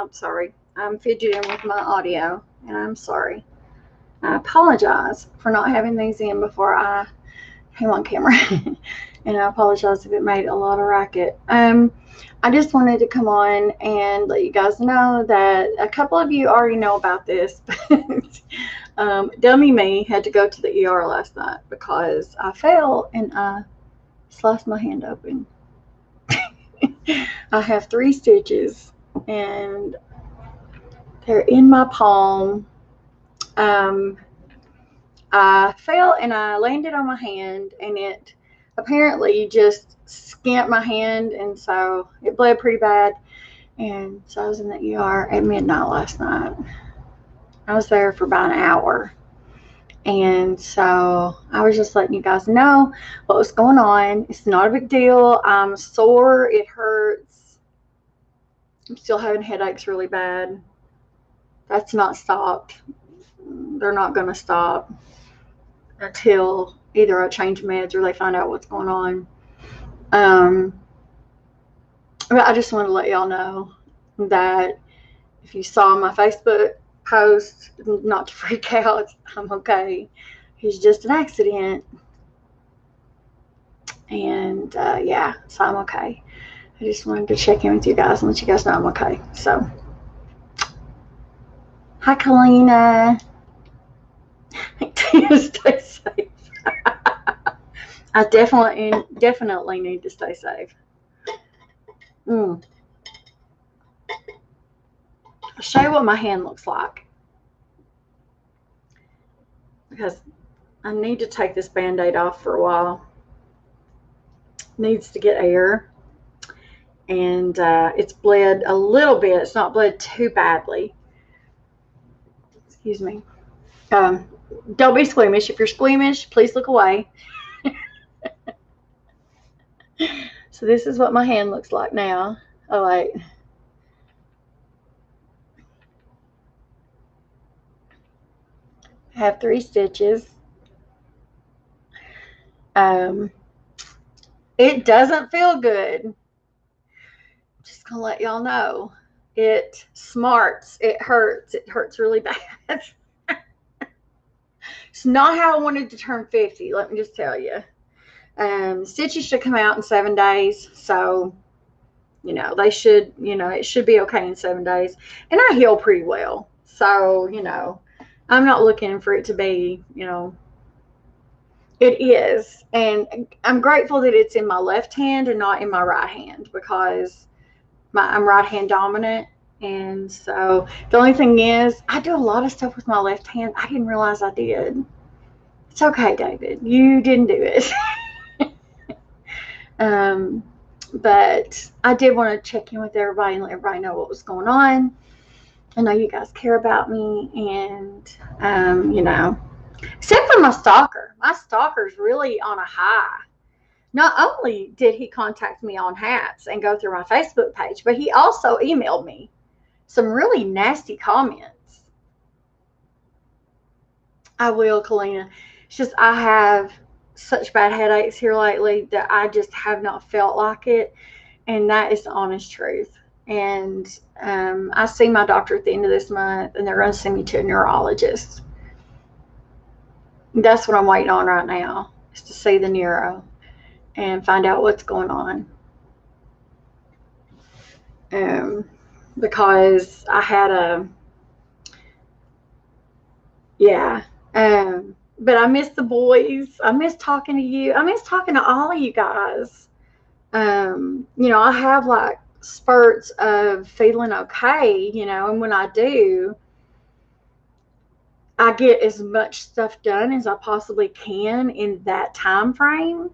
I'm sorry. I'm fidgeting with my audio, and I'm sorry. I apologize for not having these in before I came on camera. And I apologize if it made a lot of racket. I just wanted to come on and let you guys know that a couple of you already know about this, but dummy me had to go to the ER last night because I fell and I sliced my hand open. I have 3 stitches and they're in my palm. I fell and I landed on my hand, and it apparently just skinned my hand, and so it bled pretty bad. And so I was in the ER at midnight last night. I was there for about an hour. And so I was just letting you guys know what was going on. It's not a big deal. I'm sore. It hurts. I'm still having headaches really bad. That's not stopped. They're not going to stop until either I change meds or they find out what's going on. But I just want to let y'all know that if you saw my Facebook post, not to freak out, I'm okay. It's just an accident. And yeah, so I'm okay. I just wanted to check in with you guys and let you guys know I'm okay. So, hi, Kalina. Stay safe. I definitely need to stay safe. I'll show you what my hand looks like, because I need to take this Band-Aid off for a while. It needs to get air, and it's bled a little bit. It's not bled too badly. Excuse me. Don't be squeamish. If you're squeamish, please look away. So this is what my hand looks like now. Oh, wait. I have 3 stitches. It doesn't feel good. Just gonna let y'all know. It smarts. It hurts. It hurts really bad. It's not how I wanted to turn 50, let me just tell you. Stitches should come out in 7 days, so they should, it should be okay in 7 days. And I heal pretty well, so I'm not looking for it to be, it is. And I'm grateful that it's in my left hand and not in my right hand, because I'm right hand dominant. And so the only thing is, I do a lot of stuff with my left hand I didn't realize I did. It's okay, David, you didn't do it. But I did want to check in with everybody and let everybody know what was going on. I know you guys care about me, and except for my stalker. My stalker's really on a high. Not only did he contact me on hats and go through my Facebook page, but he also emailed me some really nasty comments. I will, Kalina. It's just I have such bad headaches here lately that I just have not felt like it, and that is the honest truth. And I see my doctor at the end of this month, and they're going to send me to a neurologist. That's what I'm waiting on right now, is to see the neuro and find out what's going on. Because I had but I miss the boys. I miss talking to you. I miss talking to all of you guys. I have like spurts of feeling okay, and when I do, I get as much stuff done as I possibly can in that time frame.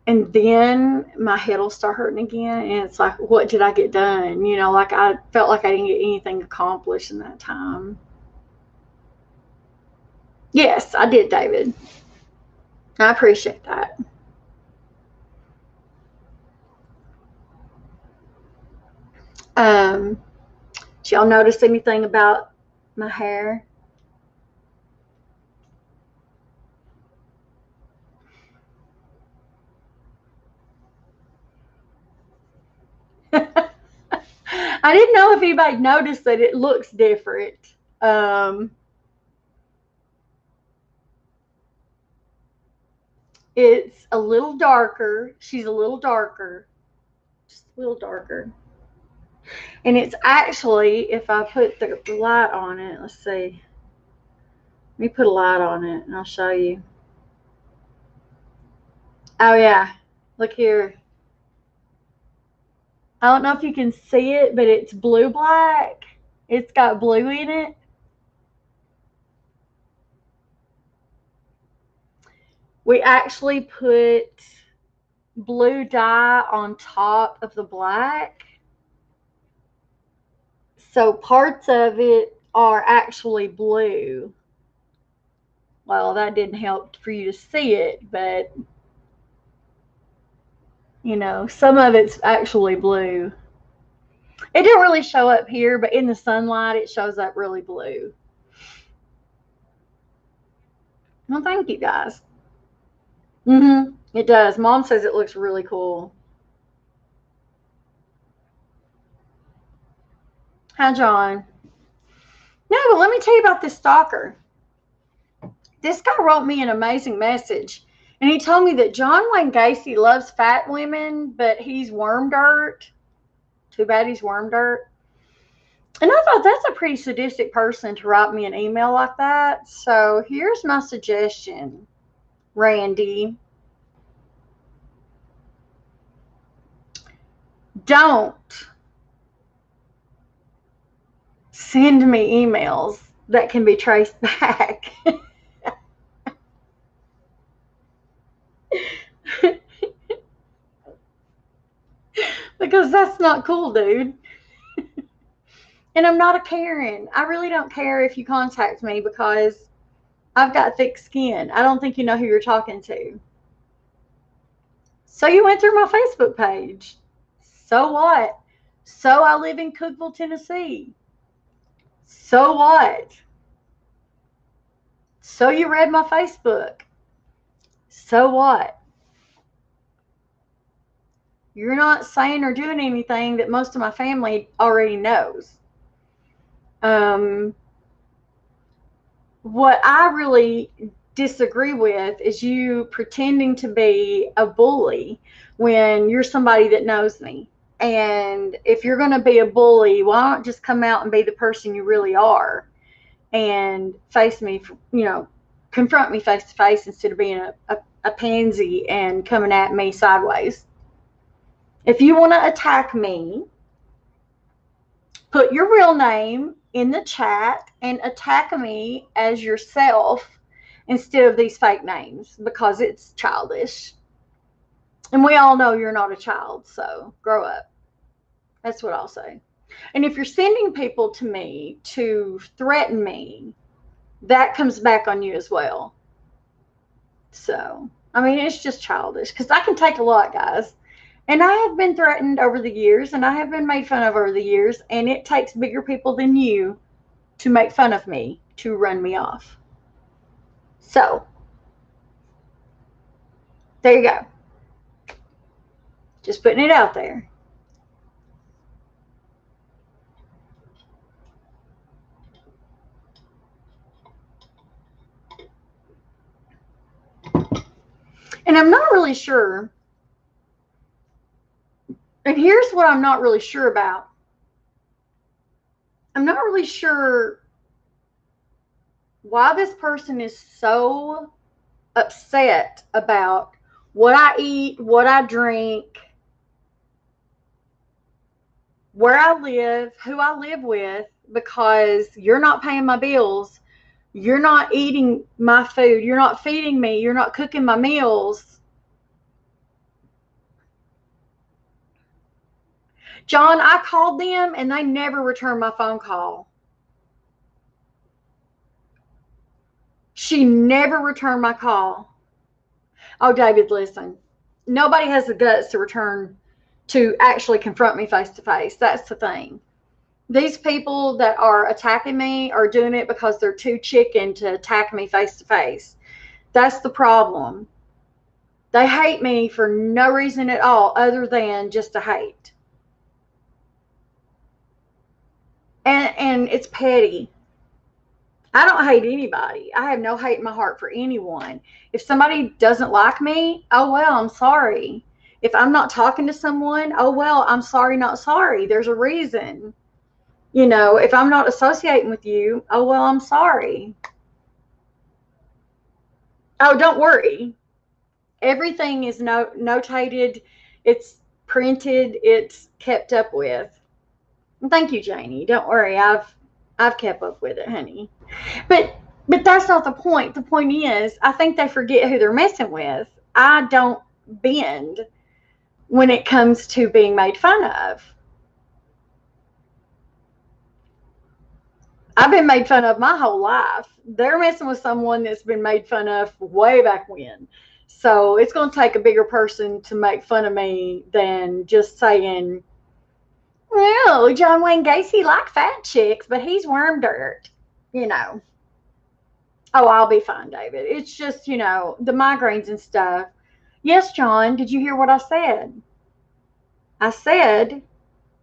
And then my head will start hurting again, and it's like, what did I get done? Like I felt like I didn't get anything accomplished in that time. Yes, I did, David. I appreciate that. Did y'all notice anything about my hair? I didn't know if anybody noticed that it looks different. It's a little darker. She's a little darker. Just a little darker. And it's actually, if I put the light on it, let's see. Let me put a light on it and I'll show you. Oh, yeah. Look here. I don't know if you can see it, but it's blue black. It's got blue in it. We actually put blue dye on top of the black. So parts of it are actually blue. Well, that didn't help for you to see it, but you know, some of it's actually blue. It didn't really show up here, but in the sunlight, it shows up really blue. Well, thank you guys. It does. Mom says it looks really cool. Hi, John. No, but let me tell you about this stalker. This guy wrote me an amazing message, and he told me that John Wayne Gacy loves fat women, but he's worm dirt. Too bad he's worm dirt. And I thought that's a pretty sadistic person to write me an email like that. So here's my suggestion, Randy. Don't send me emails that can be traced back. Because that's not cool, dude. And I'm not a Karen. I really don't care if you contact me because I've got thick skin. I don't think you know who you're talking to. So you went through my Facebook page. So what? So I live in Cookeville, Tennessee. So what? So you read my Facebook. So what? You're not saying or doing anything that most of my family already knows. What I really disagree with is you pretending to be a bully when you're somebody that knows me. And if you're going to be a bully, why don't just come out and be the person you really are and face me, you know, confront me face to face instead of being a pansy and coming at me sideways. If you want to attack me, put your real name in the chat and attack me as yourself instead of these fake names, because it's childish. And we all know you're not a child, so grow up. That's what I'll say. And if you're sending people to me to threaten me, that comes back on you as well. So, I mean, it's just childish because I can take a lot, guys. And I have been threatened over the years, and I have been made fun of over the years, and it takes bigger people than you to make fun of me, to run me off. So, there you go. Just putting it out there. And I'm not really sure. And here's what I'm not really sure about. I'm not really sure why this person is so upset about what I eat, what I drink, where I live, who I live with, because you're not paying my bills. You're not eating my food. You're not feeding me. You're not cooking my meals. John, I called them and they never returned my phone call. She never returned my call. Oh, David, listen. Nobody has the guts to actually confront me face to face. That's the thing. These people that are attacking me are doing it because they're too chicken to attack me face to face. That's the problem. They hate me for no reason at all other than just to hate. And it's petty. I don't hate anybody. I have no hate in my heart for anyone. If somebody doesn't like me, oh well, I'm sorry. If I'm not talking to someone, oh well, I'm sorry, not sorry. There's a reason. If I'm not associating with you, oh well, I'm sorry. Oh, don't worry. Everything is notated, it's printed, it's kept up with. Thank you, Janie. Don't worry, I've kept up with it, honey. But that's not the point. The point is, I think they forget who they're messing with. I don't bend when it comes to being made fun of. I've been made fun of my whole life. They're messing with someone that's been made fun of way back when. So it's going to take a bigger person to make fun of me than just saying, well, John Wayne Gacy liked fat chicks, but he's worm dirt. You know. Oh, I'll be fine, David. It's just, the migraines and stuff. Yes, John, did you hear what I said? I said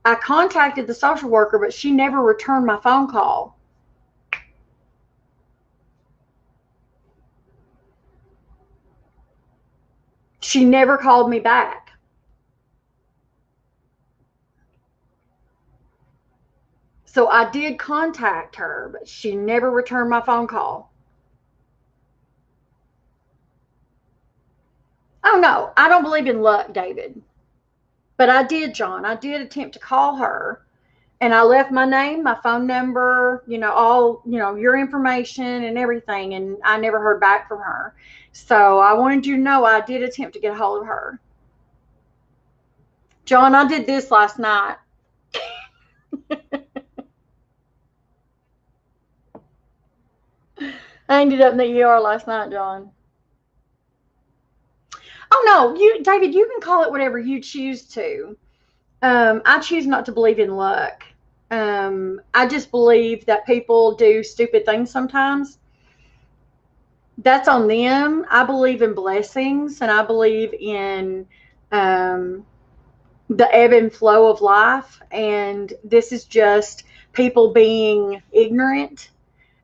I contacted the social worker, but she never returned my phone call. She never called me back. So I did contact her, but she never returned my phone call. Oh, no, I don't believe in luck, David. But I did, John. I did attempt to call her, and I left my name, my phone number, all, your information and everything, and I never heard back from her. So I wanted you to know I did attempt to get a hold of her. John, I did this last night. I ended up in the ER last night, John. Oh no, David, you can call it whatever you choose to. I choose not to believe in luck. I just believe that people do stupid things sometimes. That's on them. I believe in blessings, and I believe in the ebb and flow of life. And this is just people being ignorant.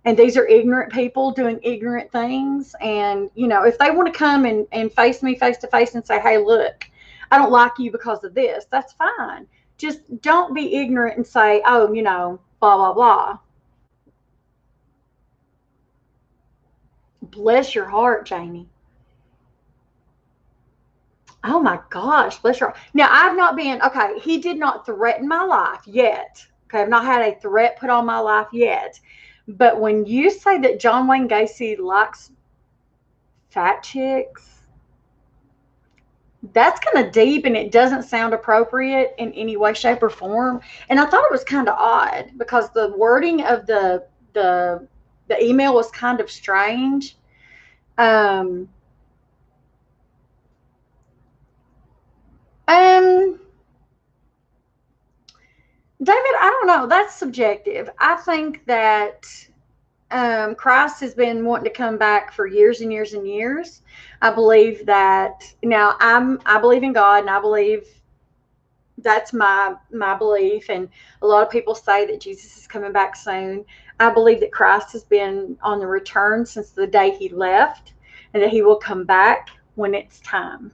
And these are ignorant people doing ignorant things. And, if they want to come and face me face to face and say, hey, look, I don't like you because of this, that's fine. Just don't be ignorant and say, oh, blah, blah, blah. Bless your heart, Jamie. Oh my gosh, bless your heart. Now, I've not been, okay, he did not threaten my life yet. Okay, I've not had a threat put on my life yet. But when you say that John Wayne Gacy likes fat chicks, that's kind of deep, and it doesn't sound appropriate in any way, shape, or form. And I thought it was kind of odd because the wording of the email was kind of strange. Um, um, David, I don't know. That's subjective. I think that Christ has been wanting to come back for years and years and years. I believe that now I believe in God, and I believe that's my belief. And a lot of people say that Jesus is coming back soon. I believe that Christ has been on the return since the day he left, and that he will come back when it's time.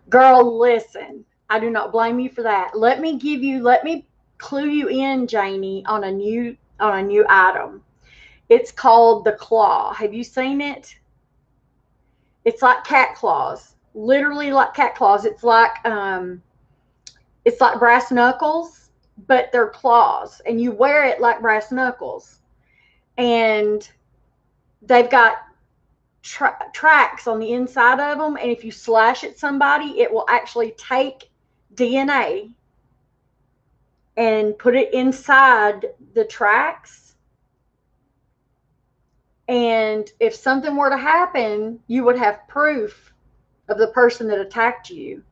Girl, listen, I do not blame you for that. Let me clue you in, Janie, on a new item. It's called the claw. Have you seen it? It's like cat claws. Literally like cat claws. It's like brass knuckles, but they're claws, and you wear it like brass knuckles. And they've got tracks on the inside of them, and if you slash at somebody, it will actually take DNA and put it inside the tracks. And if something were to happen, you would have proof of the person that attacked you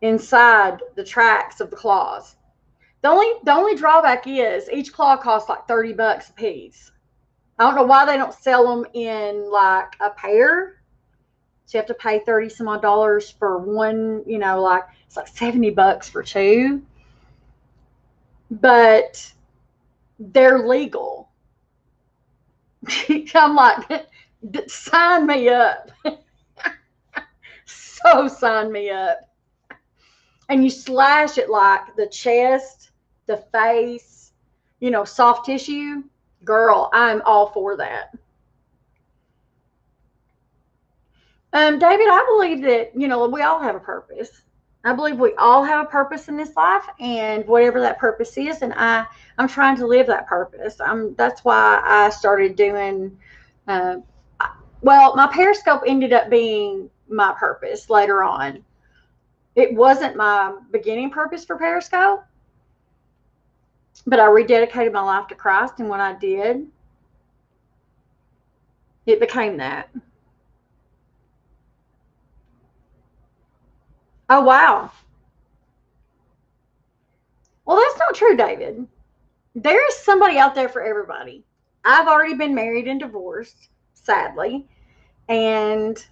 inside the tracks of the claws. The only drawback is each claw costs like $30 a piece. I don't know why they don't sell them in like a pair. So you have to pay 30 some odd dollars for one, like it's like $70 for two. but they're legal. I'm like, sign me up. So sign me up. And you slash it like the chest, the face, soft tissue. Girl, I'm all for that. David, I believe that, we all have a purpose. I believe we all have a purpose in this life, and whatever that purpose is, and I'm trying to live that purpose. That's why I started doing, uh, well, my Periscope ended up being my purpose later on. It wasn't my beginning purpose for Periscope, but I rededicated my life to Christ, and when I did, it became that. Oh, wow. Well, that's not true, David. There is somebody out there for everybody. I've already been married and divorced, sadly, and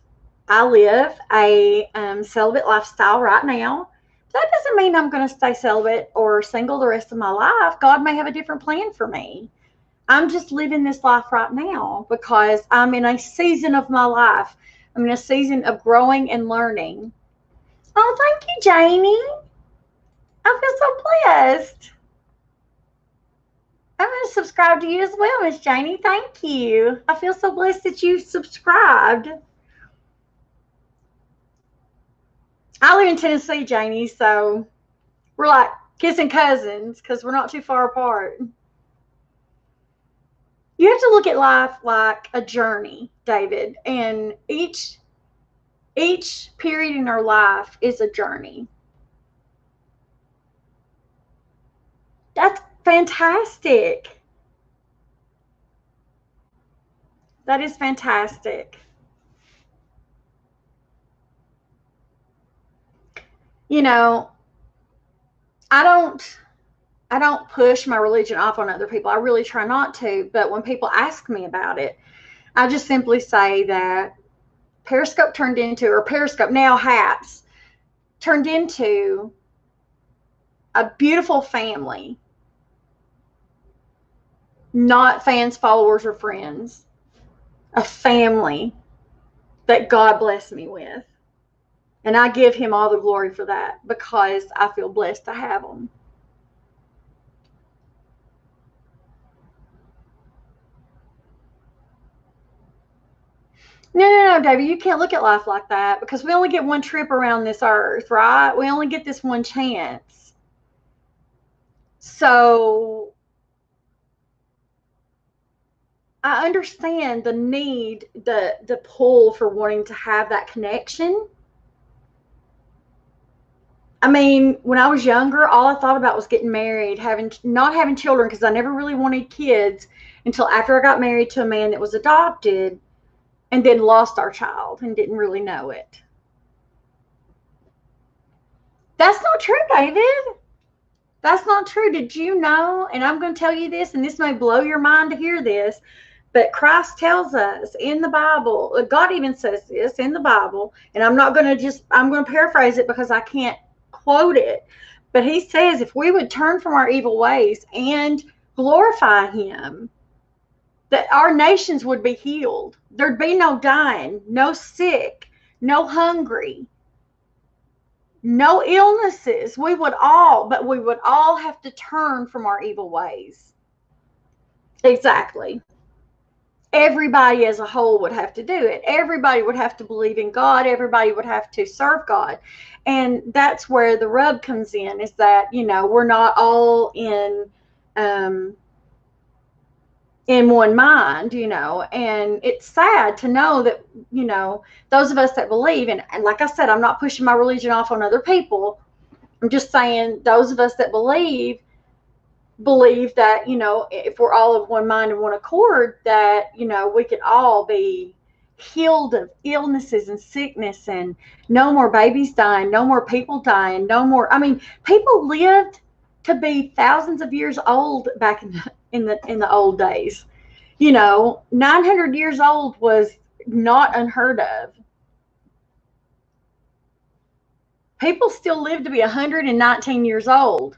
I live a celibate lifestyle right now. That doesn't mean I'm going to stay celibate or single the rest of my life. God may have a different plan for me. I'm just living this life right now because I'm in a season of my life. I'm in a season of growing and learning. Oh, thank you, Janie. I feel so blessed. I'm going to subscribe to you as well, Miss Janie. Thank you. I feel so blessed that you subscribed. I live in Tennessee, Janie, so we're like kissing cousins because we're not too far apart. You have to look at life like a journey, David, and each period in our life is a journey. That's fantastic. That is fantastic. I don't push my religion off on other people. I really try not to, but when people ask me about it, I just simply say that Periscope now Haps turned into a beautiful family, not fans, followers, or friends. A family that God blessed me with. And I give him all the glory for that because I feel blessed to have them. No, David, you can't look at life like that because we only get one trip around this earth, right? We only get this one chance. So I understand the need, the pull for wanting to have that connection. I mean, when I was younger, all I thought about was getting married, not having children because I never really wanted kids until after I got married to a man that was adopted and then lost our child and didn't really know it. That's not true, David. That's not true. Did you know? And I'm going to tell you this, and this may blow your mind to hear this, but Christ tells us in the Bible, God even says this in the Bible, and I'm going to paraphrase it because I can't quote it, but he says if we would turn from our evil ways and glorify him, that our nations would be healed. There'd be no dying, no sick, no hungry, no illnesses. We would all have to turn from our evil ways. Exactly. Everybody as a whole would have to do it. Everybody would have to believe in God. Everybody would have to serve God. And that's where the rub comes in, is that, we're not all in one mind, and it's sad to know that, those of us that believe, and like I said, I'm not pushing my religion off on other people. I'm just saying those of us that believe that, if we're all of one mind and one accord, that, we could all be healed of illnesses and sickness, and no more babies dying, no more people dying, no more. I mean, people lived to be thousands of years old back in the old days. 900 years old was not unheard of. People still live to be 119 years old.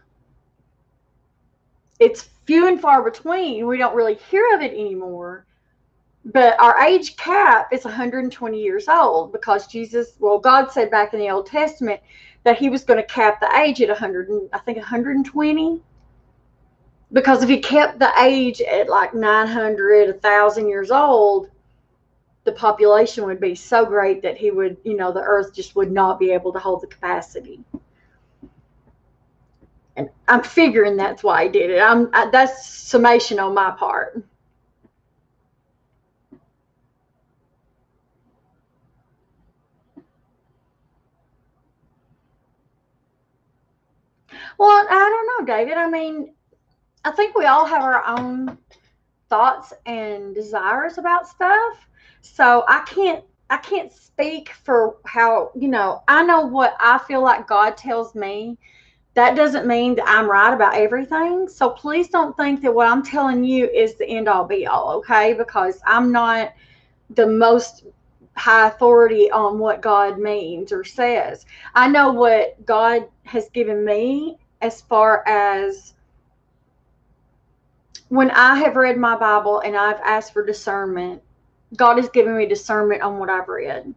It's few and far between. We don't really hear of it anymore. But our age cap is 120 years old because God said back in the Old Testament that he was going to cap the age at 100, I think 120. Because if he kept the age at like 900, 1,000 years old, the population would be so great that he would, the earth just would not be able to hold the capacity. And I'm figuring that's why he did it. That's summation on my part. Well, I don't know, David. I mean, I think we all have our own thoughts and desires about stuff. So I can't speak for how, I know what I feel like God tells me. That doesn't mean that I'm right about everything. So please don't think that what I'm telling you is the end all be all, okay? Because I'm not the most high authority on what God means or says. I know what God has given me as far as when I have read my Bible and I've asked for discernment. God has given me discernment on what I've read.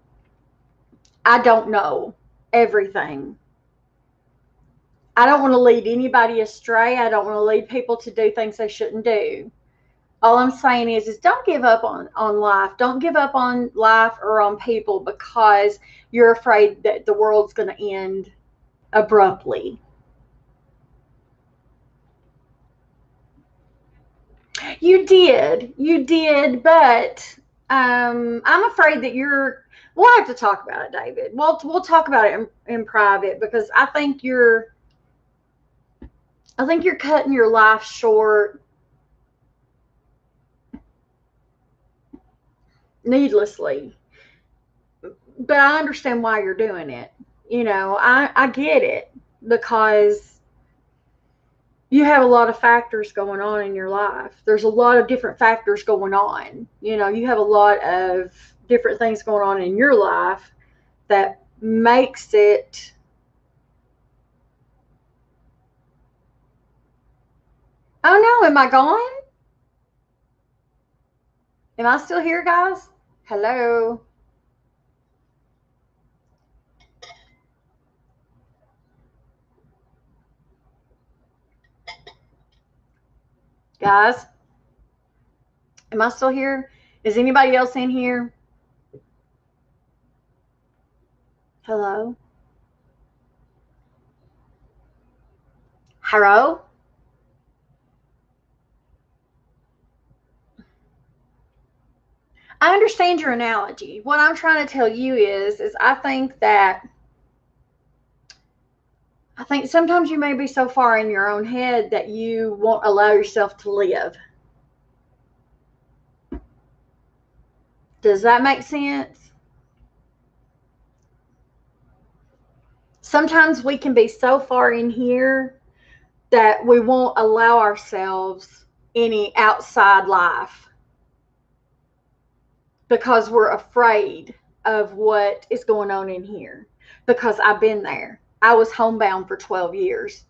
I don't know everything. I don't want to lead anybody astray. I don't want to lead people to do things they shouldn't do. All I'm saying is don't give up on life. Don't give up on life or on people because you're afraid that the world's going to end abruptly. You did, but I'm afraid that we'll have to talk about it, David. We'll talk about it in private because I think you're cutting your life short needlessly. But I understand why you're doing it. I get it because you have a lot of factors going on in your life. There's a lot of different factors going on. You have a lot of different things going on in your life that makes it. Oh no, am I gone? Am I still here, guys? Hello? Guys? Am I still here? Is anybody else in here? Hello? Hello? I understand your analogy. What I'm trying to tell you is I think sometimes you may be so far in your own head that you won't allow yourself to live. Does that make sense? Sometimes we can be so far in here that we won't allow ourselves any outside life because we're afraid of what is going on in here. Because I've been there. I was homebound for 12 years.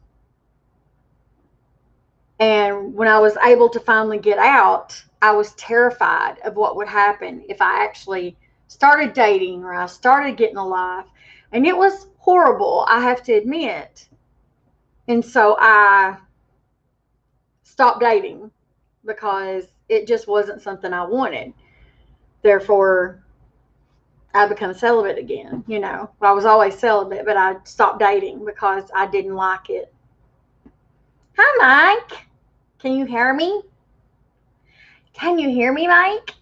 And when I was able to finally get out, I was terrified of what would happen if I actually started dating or I started getting a life. And it was horrible, I have to admit. And so I stopped dating because it just wasn't something I wanted. Therefore, I become celibate again. I was always celibate, but I stopped dating because I didn't like it. Hi, Mike. Can you hear me? Can you hear me, Mike?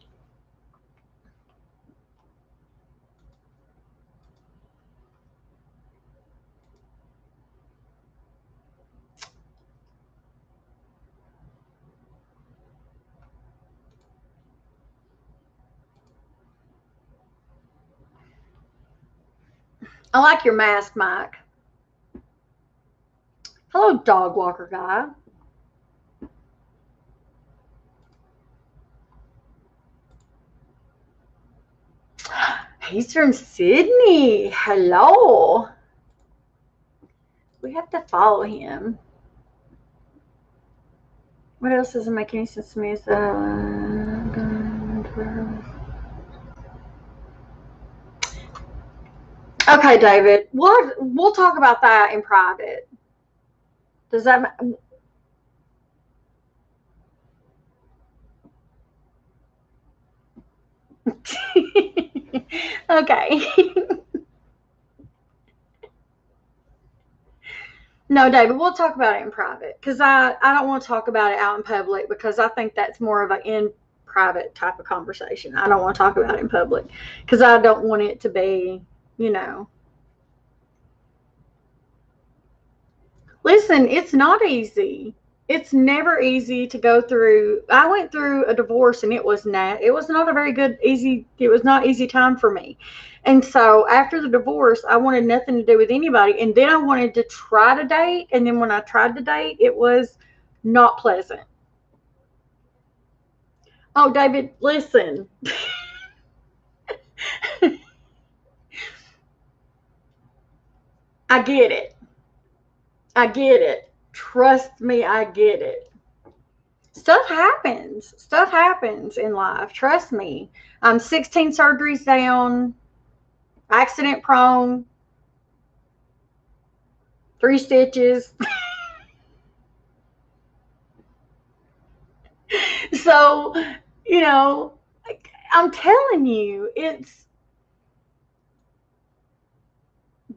I like your mask, Mike. Hello, dog walker guy. He's from Sydney. Hello. We have to follow him. What else doesn't make any sense to me is okay, David. We'll talk about that in private. Does that? Okay. No, David, we'll talk about it in private because I don't want to talk about it out in public because I think that's more of an in private type of conversation. I don't want to talk about it in public because I don't want it to be, you know. Listen, it's not easy. It's never easy to go through. I went through a divorce and it was not a very good easy it was not easy time for me. And so after the divorce, I wanted nothing to do with anybody and then I wanted to try to date and then when I tried to date, it was not pleasant. Oh, David, listen. I get it. I get it. Trust me, I get it. Stuff happens. Stuff happens in life. Trust me. I'm 16 surgeries down, accident prone, 3 stitches. So, you know, I'm telling you,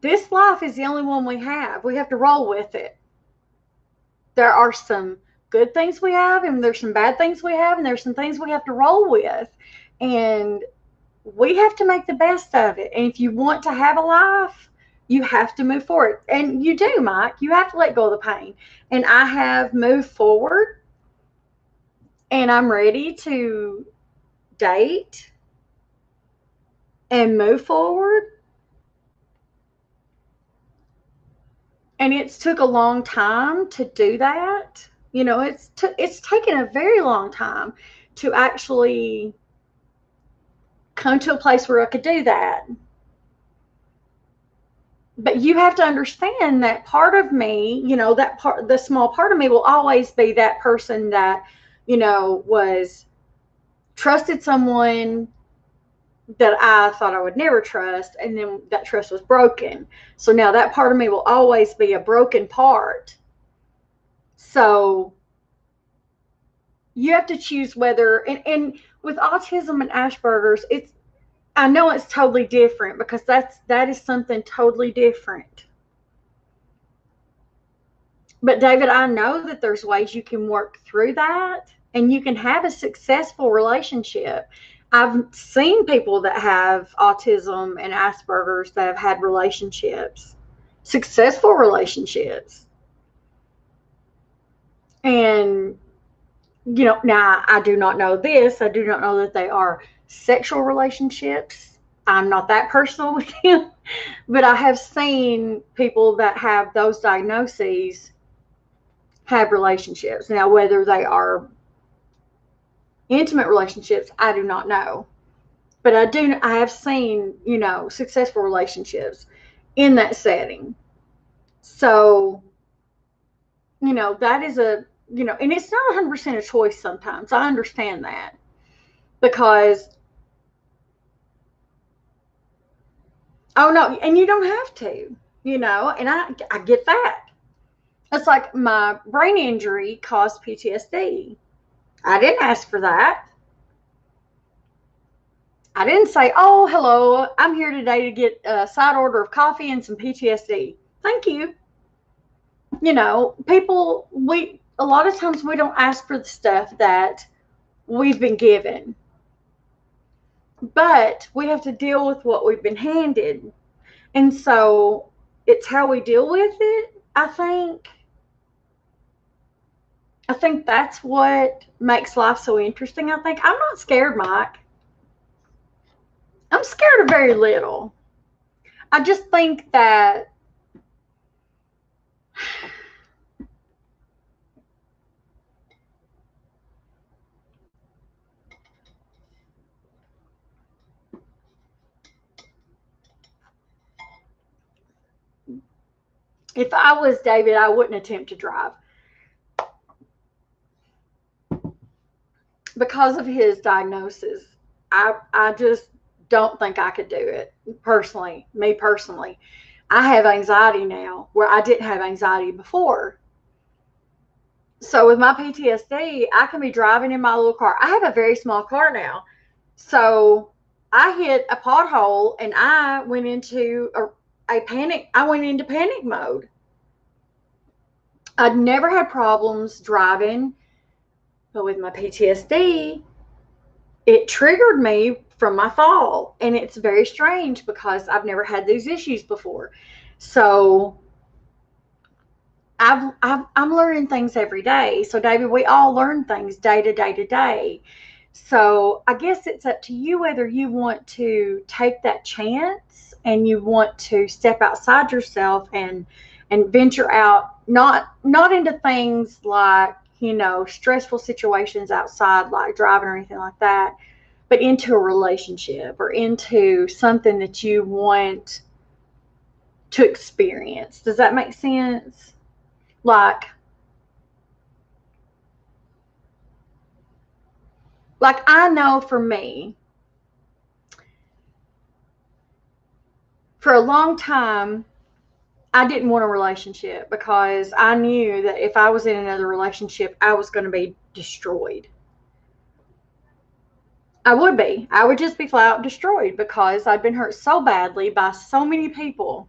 this life is the only one we have. We have to roll with it. There are some good things we have, and there's some bad things we have, and there's some things we have to roll with. And we have to make the best of it. And if you want to have a life, you have to move forward. And you do, Mike. You have to let go of the pain. And I have moved forward and I'm ready to date and move forward. And it's took a long time to do that. You know, it's taken a very long time to actually come to a place where I could do that. But you have to understand that part of me, that part, the small part of me will always be that person that, was trusted someone that I thought I would never trust, and then that trust was broken. So now that part of me will always be a broken part. So you have to choose whether, and with autism and Asperger's, I know it's totally different because that is something totally different. But David, I know that there's ways you can work through that and you can have a successful relationship. I've seen people that have autism and Asperger's that have had relationships, successful relationships. And, now I do not know this. I do not know that they are sexual relationships. I'm not that personal with them, but I have seen people that have those diagnoses have relationships. Now, whether they are intimate relationships, I do not know. But I have seen, successful relationships in that setting. So, that is and it's not 100% a choice sometimes. I understand that because, oh no, and you don't have to, and I get that. It's like my brain injury caused PTSD. I didn't ask for that. I didn't say, oh, hello, I'm here today to get a side order of coffee and some PTSD. Thank you. A lot of times we don't ask for the stuff that we've been given, but we have to deal with what we've been handed. And so it's how we deal with it, I think. I think that's what makes life so interesting. I think I'm not scared, Mike. I'm scared of very little. I just think that if I was David, I wouldn't attempt to drive. because of his diagnosis, I just don't think I could do it personally. Me personally, I have anxiety now where I didn't have anxiety before. So with my PTSD, I can be driving in my little car. I have a very small car now. So I hit a pothole and I went into a panic. I went into panic mode. I'd never had problems driving, but with my PTSD, it triggered me from my fall. And it's very strange because I've never had these issues before. So I'm learning things every day. So, David, we all learn things day to day to day. So, I guess it's up to you whether you want to take that chance and you want to step outside yourself and venture out, not into things like, stressful situations outside, like driving or anything like that, but into a relationship or into something that you want to experience. Does that make sense? Like I know for me, for a long time, I didn't want a relationship because I knew that if I was in another relationship, I was going to be destroyed. I would be. I would just be flat out destroyed because I'd been hurt so badly by so many people.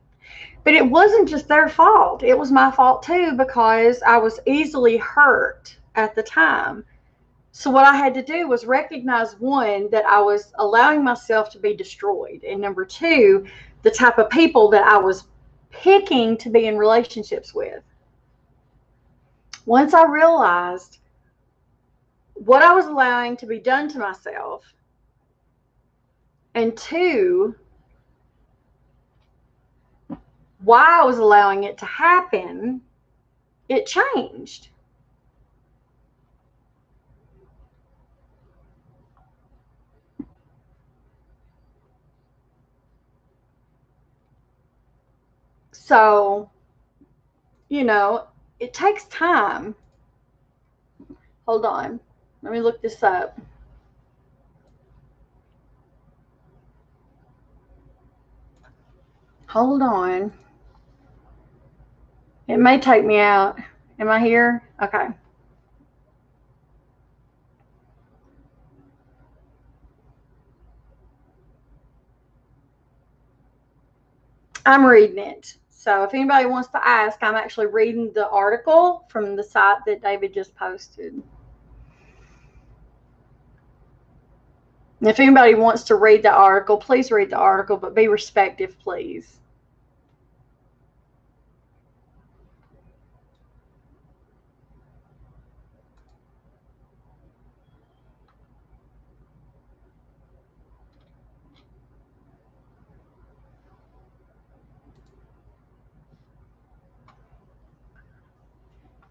But it wasn't just their fault. It was my fault too because I was easily hurt at the time. So what I had to do was recognize, one, that I was allowing myself to be destroyed. And number two, the type of people that I was picking to be in relationships with. Once I realized what I was allowing to be done to myself, and two, why I was allowing it to happen, it changed. So, it takes time. Hold on. Let me look this up. Hold on. It may take me out. Am I here? Okay. I'm reading it. So if anybody wants to ask, I'm actually reading the article from the site that David just posted. And if anybody wants to read the article, please read the article, but be respectful, please.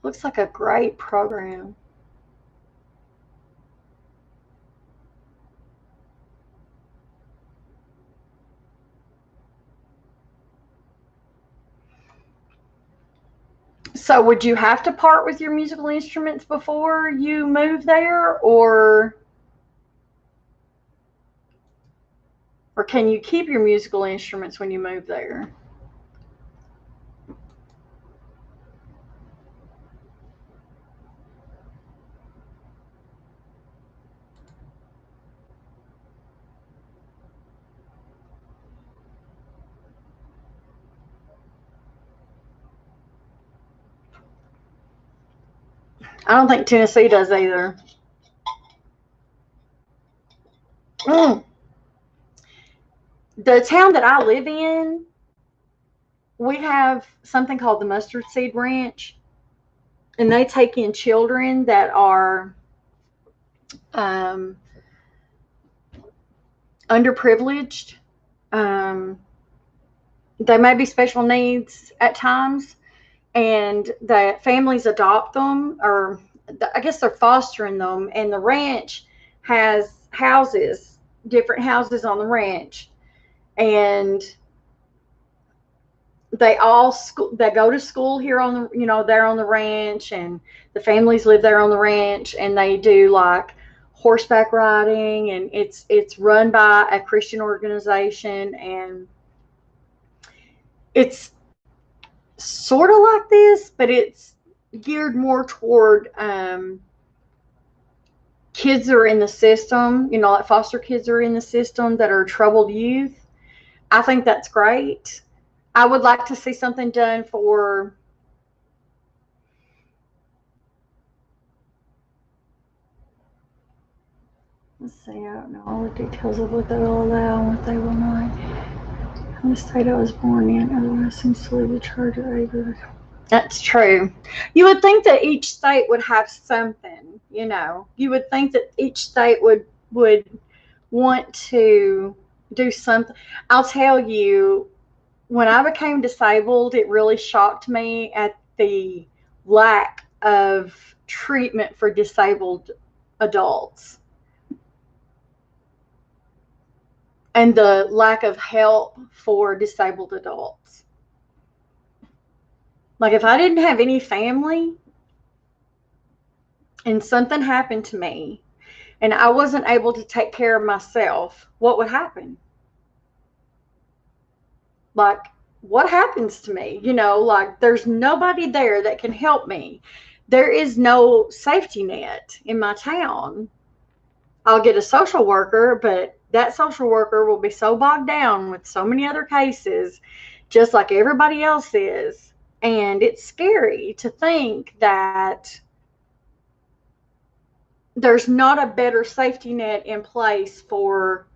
Looks like a great program. So would you have to part with your musical instruments before you move there, or can you keep your musical instruments when you move there? I don't think Tennessee does either. The town that I live in, we have something called the Mustard Seed Ranch, and they take in children that are underprivileged. They may be special needs at times, and the families adopt them, or I guess they're fostering them, and the ranch has houses, different houses on the ranch, and they go to school here on the there on the ranch, and the families live there on the ranch, and they do like horseback riding, and it's run by a Christian organization, and it's sort of like this, but it's geared more toward kids that are in the system, like foster kids are in the system that are troubled youth. I think that's great. I would like to see something done for let's see, I don't know all the details of what they will allow and what they will not. In the state I was born in, otherwise seems to leave the charge of age. That's true. You would think that each state would have something, You would think that each state would want to do something. I'll tell you, when I became disabled, it really shocked me at the lack of treatment for disabled adults and the lack of help for disabled adults. Like, if I didn't have any family and something happened to me and I wasn't able to take care of myself, what would happen? Like, what happens to me? Like, there's nobody there that can help me. There is no safety net in my town. I'll get a social worker, but that social worker will be so bogged down with so many other cases, just like everybody else is. And it's scary to think that there's not a better safety net in place for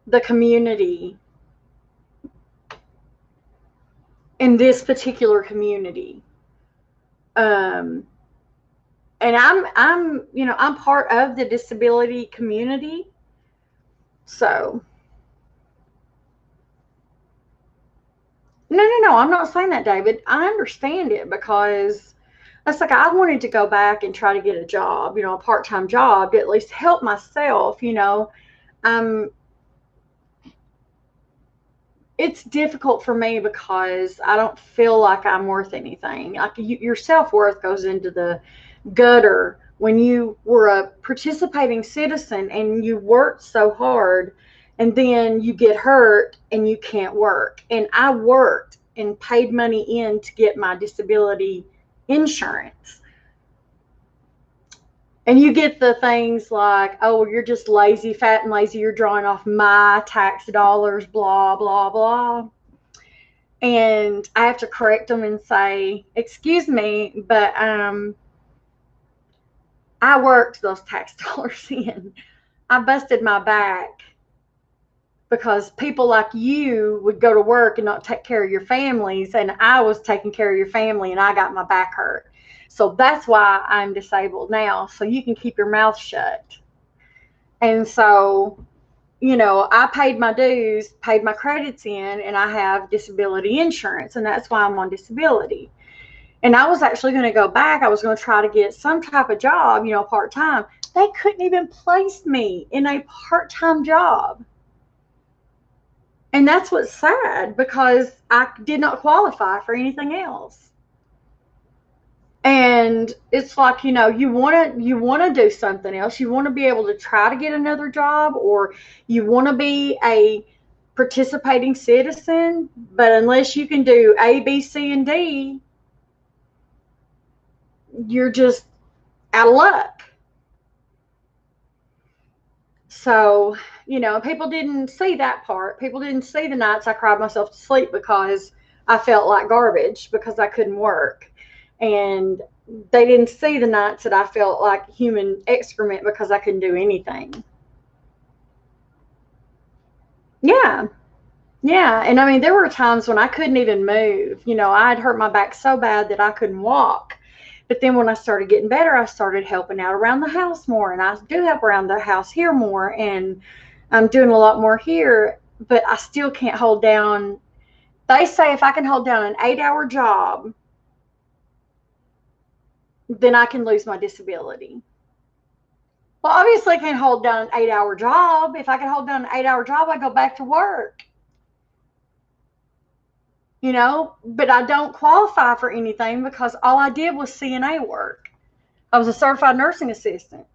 the community in this particular community. And I'm part of the disability community. So no, I'm not saying that, David. I understand it, because that's like, I wanted to go back and try to get a job, a part-time job to at least help myself, it's difficult for me because I don't feel like I'm worth anything. Like, your self-worth goes into the gutter when you were a participating citizen and you worked so hard, and then you get hurt and you can't work. And I worked and paid money in to get my disability insurance. And you get the things like, oh, you're just lazy, fat and lazy, you're drawing off my tax dollars, blah, blah, blah. And I have to correct them and say, excuse me, but I worked those tax dollars in. I busted my back because people like you would go to work and not take care of your families, and I was taking care of your family and I got my back hurt. So that's why I'm disabled now, so you can keep your mouth shut. And so, I paid my dues, paid my credits in, and I have disability insurance, and that's why I'm on disability. And I was actually going to go back. I was going to try to get some type of job, part-time. They couldn't even place me in a part-time job. And that's what's sad, because I did not qualify for anything else. And it's like, you want to do something else. You want to be able to try to get another job, or you want to be a participating citizen. But unless you can do A, B, C, and D, you're just out of luck. So, people didn't see that part. People didn't see the nights I cried myself to sleep because I felt like garbage because I couldn't work. And they didn't see the nights that I felt like human excrement because I couldn't do anything. Yeah. Yeah. And I mean, there were times when I couldn't even move. I'd hurt my back so bad that I couldn't walk. But then when I started getting better, I started helping out around the house more. And I do help around the house here more. And I'm doing a lot more here. But I still can't hold down. They say if I can hold down an 8-hour job, then I can lose my disability. Well, obviously I can't hold down an 8-hour job. If I can hold down an 8-hour job, I go back to work. But I don't qualify for anything because all I did was CNA work. I was a certified nursing assistant.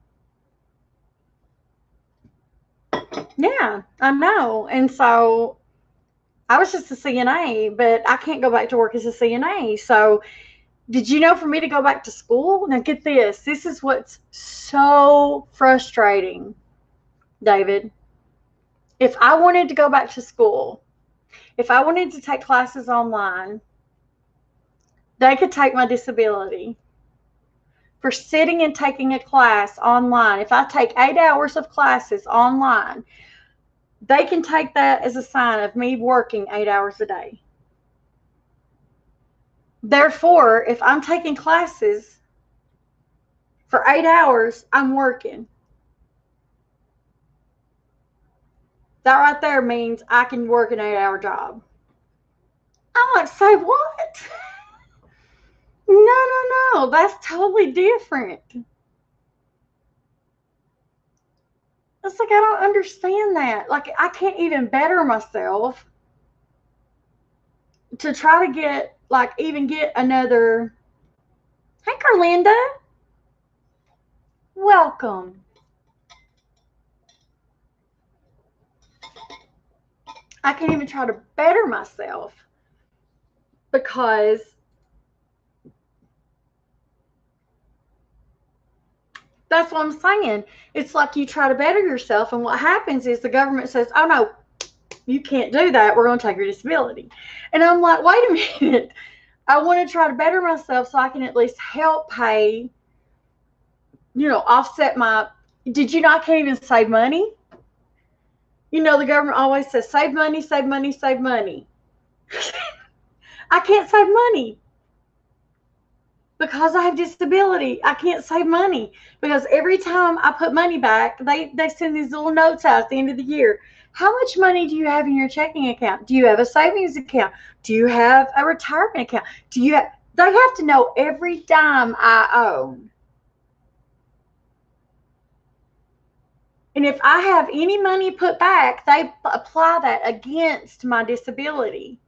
Yeah, I know. And so I was just a CNA, but I can't go back to work as a CNA. So did you know for me to go back to school? Now get this. This is what's so frustrating, David. If I wanted to go back to school, if I wanted to take classes online, they could take my disability for sitting and taking a class online. If I take 8 hours of classes online, they can take that as a sign of me working 8 hours a day. Therefore, if I'm taking classes for 8 hours, I'm working. That right there means I can work an 8-hour job. I'm like, say what? No. That's totally different. It's like, I don't understand that. Like, I can't even better myself to try to get, like, even get another. Hey, Carlinda. Welcome. I can't even try to better myself because that's what I'm saying. It's like you try to better yourself, and what happens is the government says, oh, no, you can't do that. We're going to take your disability. And I'm like, wait a minute. I want to try to better myself so I can at least help pay, offset my. Did you know I can't even save money? The government always says, save money, save money, save money. I can't save money because I have disability. I can't save money because every time I put money back, they send these little notes out at the end of the year. How much money do you have in your checking account? Do you have a savings account? Do you have a retirement account? They have to know every dime I own. And if I have any money put back, they apply that against my disability.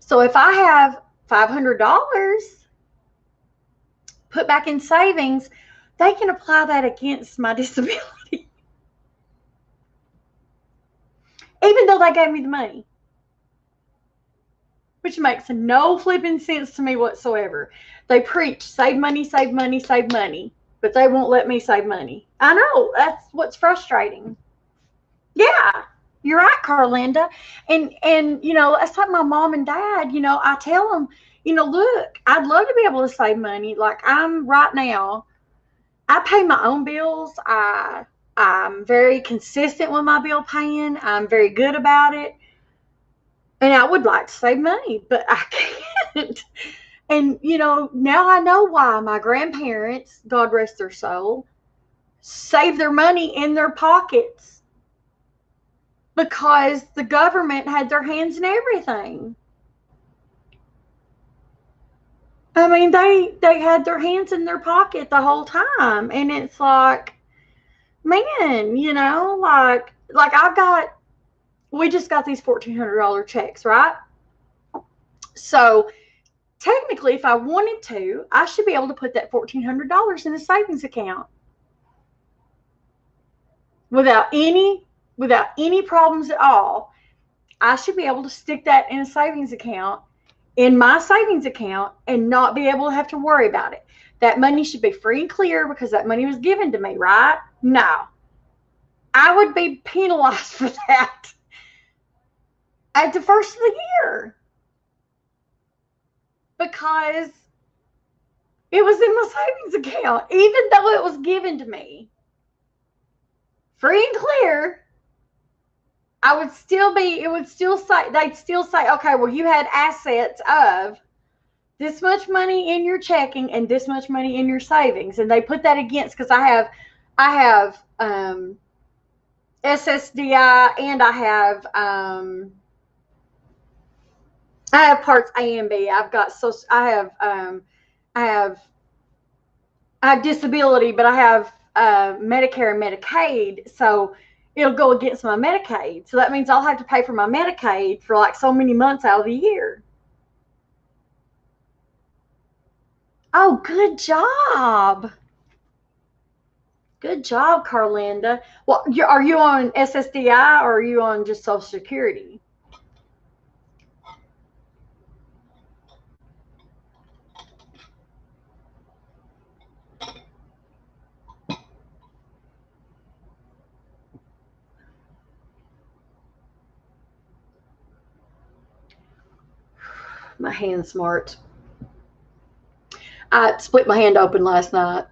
So if I have $500 put back in savings, they can apply that against my disability. Even though they gave me the money. Which makes no flipping sense to me whatsoever. They preach, save money, save money, save money. But they won't let me save money. I know. That's what's frustrating. Yeah. You're right, Carlinda. And it's like my mom and dad, I tell them, look, I'd love to be able to save money. Like I'm right now, I pay my own bills. I'm very consistent with my bill paying. I'm very good about it. And I would like to save money, but I can't. And, now I know why my grandparents, God rest their soul, saved their money in their pockets. Because the government had their hands in everything. I mean, they had their hands in their pocket the whole time. And it's like, man, like we just got these $1,400 checks, right? So technically, if I wanted to, I should be able to put that $1,400 in a savings account without any problems at all. I should be able to stick that in a savings account, in my savings account, and not be able to have to worry about it. That money should be free and clear because that money was given to me, right? No. I would be penalized for that at the first of the year because it was in my savings account, even though it was given to me free and clear. They'd still say, okay, well, you had assets of this much money in your checking and this much money in your savings. And they put that against, because I have SSDI and I have parts A and B. I have disability, but I have Medicare and Medicaid. So it'll go against my Medicaid. So that means I'll have to pay for my Medicaid for like so many months out of the year. Oh, good job. Good job, Carlinda. Well, are you on SSDI or are you on just Social Security? My hand smart. I split my hand open last night.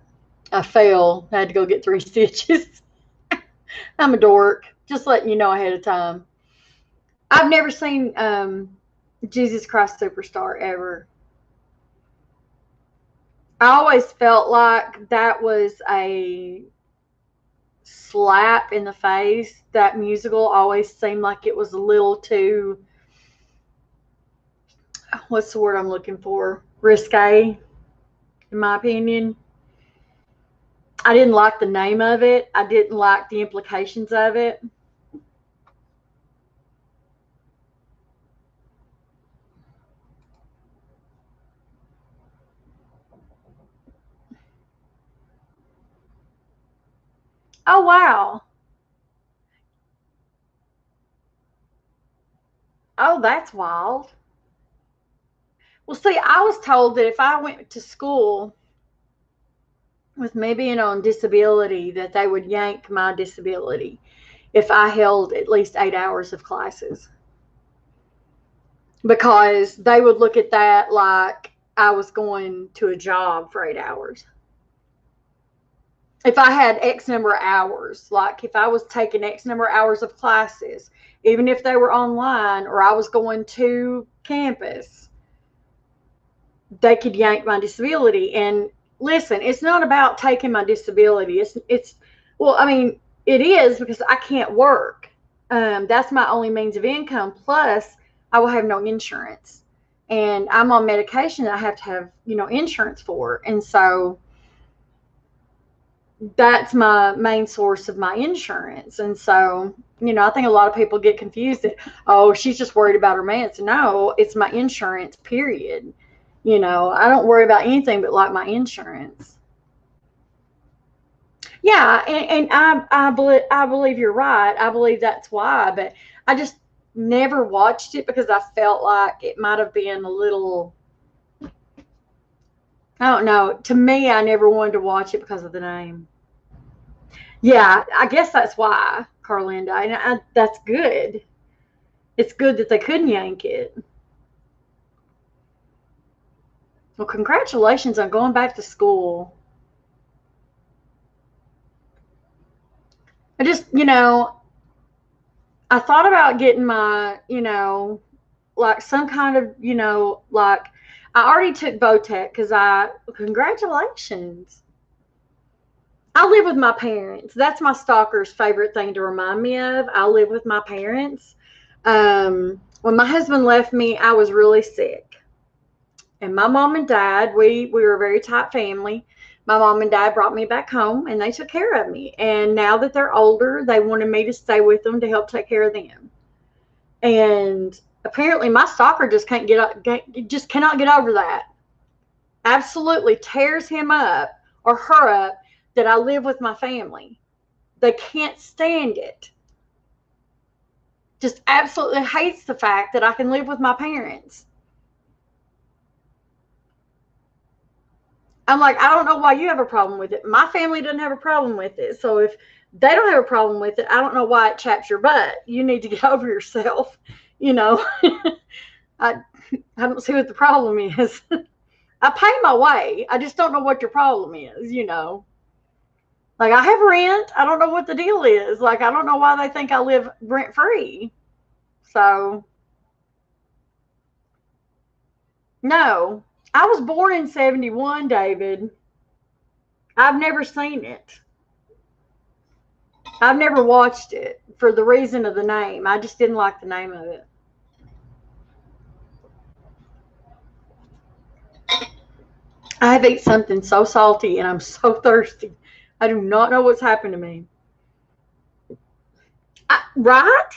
I fell. I had to go get 3 stitches. I'm a dork. Just letting you know ahead of time. I've never seen Jesus Christ Superstar ever. I always felt like that was a slap in the face. That musical always seemed like it was a little too, what's the word I'm looking for? Risque, in my opinion. I didn't like the name of it. I didn't like the implications of it. Oh, wow. Oh, that's wild. Well, see, I was told that if I went to school with me being on disability, that they would yank my disability if I held at least 8 hours of classes. Because they would look at that like I was going to a job for 8 hours. If I had X number of hours, like if I was taking X number of hours of classes, even if they were online or I was going to campus, they could yank my disability. And listen, it's not about taking my disability. It's well, I mean, it is because I can't work. That's my only means of income. Plus, I will have no insurance, and I'm on medication that I have to have, insurance for. And so that's my main source of my insurance. And so, I think a lot of people get confused that, oh, she's just worried about her meds. No, it's my insurance, period. I don't worry about anything but like my insurance. Yeah, and I believe you're right. I believe that's why, but I just never watched it because I felt like it might have been a little, I don't know. To me, I never wanted to watch it because of the name. Yeah, I guess that's why, Carlinda. And that's good. It's good that they couldn't yank it. Well, congratulations on going back to school. I just, I thought about getting my, like some kind of, like I already took Votech because congratulations. I live with my parents. That's my stalker's favorite thing to remind me of. I live with my parents. When my husband left me, I was really sick. And my mom and dad, we were a very tight family. My mom and dad brought me back home and they took care of me. And now that they're older, they wanted me to stay with them to help take care of them. And apparently my stalker just just cannot get over that. Absolutely tears him up or her up that I live with my family. They can't stand it. Just absolutely hates the fact that I can live with my parents. I'm like, I don't know why you have a problem with it. My family doesn't have a problem with it. So if they don't have a problem with it, I don't know why it chaps your butt. You need to get over yourself. I don't see what the problem is. I pay my way. I just don't know what your problem is. Like I have rent. I don't know what the deal is. Like I don't know why they think I live rent free. So no, I was born in 71, David. I've never seen it. I've never watched it for the reason of the name. I just didn't like the name of it. I have eaten something so salty and I'm so thirsty. I do not know what's happened to me. Right?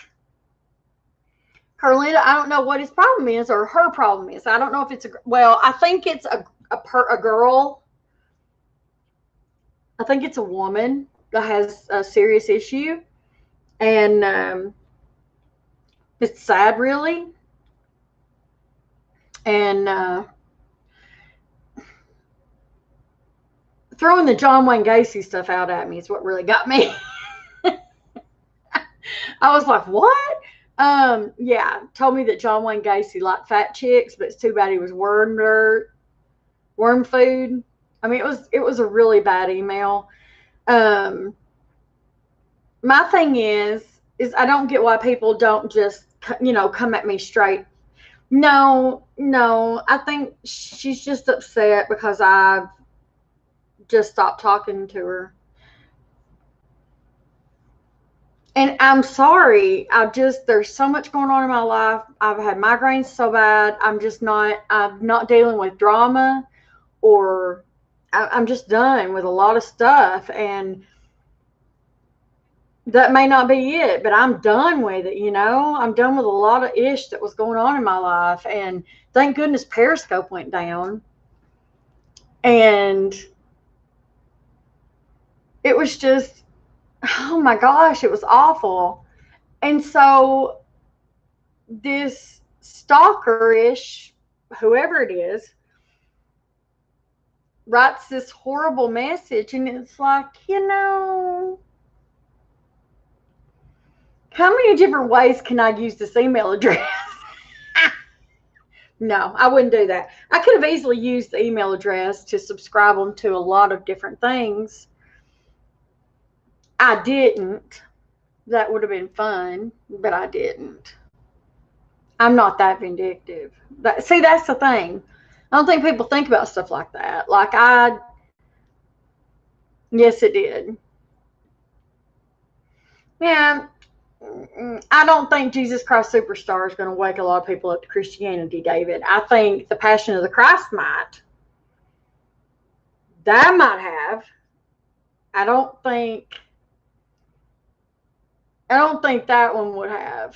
Carlinda, I don't know what his problem is or her problem is. I don't know if it's I think it's a girl. I think it's a woman. that has a serious issue, and it's sad, really. And throwing the John Wayne Gacy stuff out at me is what really got me. I was like, what? Yeah, told me that John Wayne Gacy liked fat chicks, but it's too bad he was worm food. I mean, it was a really bad email. My thing is I don't get why people don't just, come at me straight. No, I think she's just upset because I've just stopped talking to her. And I'm sorry. There's so much going on in my life. I've had migraines so bad. I'm not dealing with drama, or I'm just done with a lot of stuff. And that may not be it, but I'm done with it. I'm done with a lot of ish that was going on in my life. And thank goodness Periscope went down. And it was just, oh my gosh, it was awful. And so this stalker-ish, whoever it is, writes this horrible message, and it's like, how many different ways can I use this email address? No, I wouldn't do that. I could have easily used the email address to subscribe them to a lot of different things. I didn't. That would have been fun, but I didn't. I'm not that vindictive. See, that's the thing. I don't think people think about stuff like that. Yes, it did. Yeah, I don't think Jesus Christ Superstar is going to wake a lot of people up to Christianity, David. I think the Passion of the Christ might. That might have. I don't think that one would have.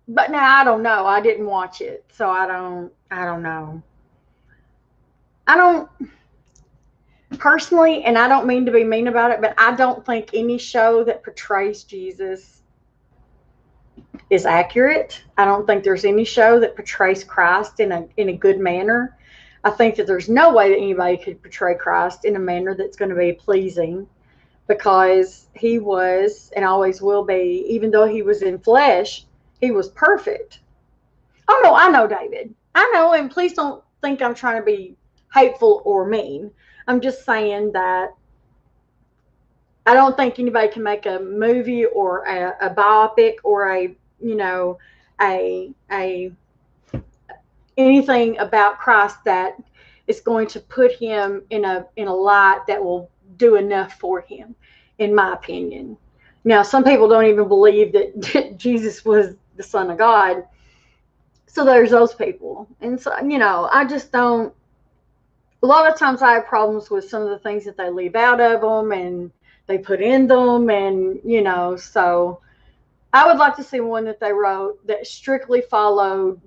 But now I don't know. I didn't watch it, so I don't know. I don't personally, and I don't mean to be mean about it, but I don't think any show that portrays Jesus is accurate. I don't think there's any show that portrays Christ in a good manner. I think that there's no way that anybody could portray Christ in a manner that's going to be pleasing, because he was and always will be, even though he was in flesh, he was perfect. Oh no, I know, David. I know, and please don't think I'm trying to be hateful or mean. I'm just saying that I don't think anybody can make a movie or a biopic or a anything about Christ that is going to put him in a light that will do enough for him, in my opinion. Now, some people don't even believe that Jesus was the Son of God. So there's those people. And so, I just don't. A lot of times I have problems with some of the things that they leave out of them and they put in them. And, so I would like to see one that they wrote that strictly followed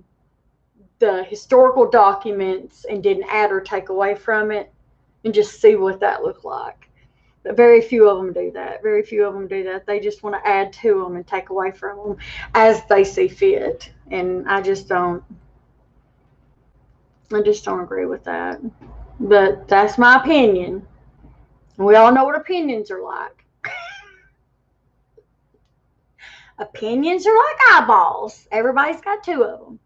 the historical documents and didn't add or take away from it, and just see what that looked like. But very few of them do that. Very few of them do that. They just want to add to them and take away from them as they see fit. And I just don't agree with that. But that's my opinion. We all know what opinions are like. Opinions are like eyeballs. Everybody's got two of them.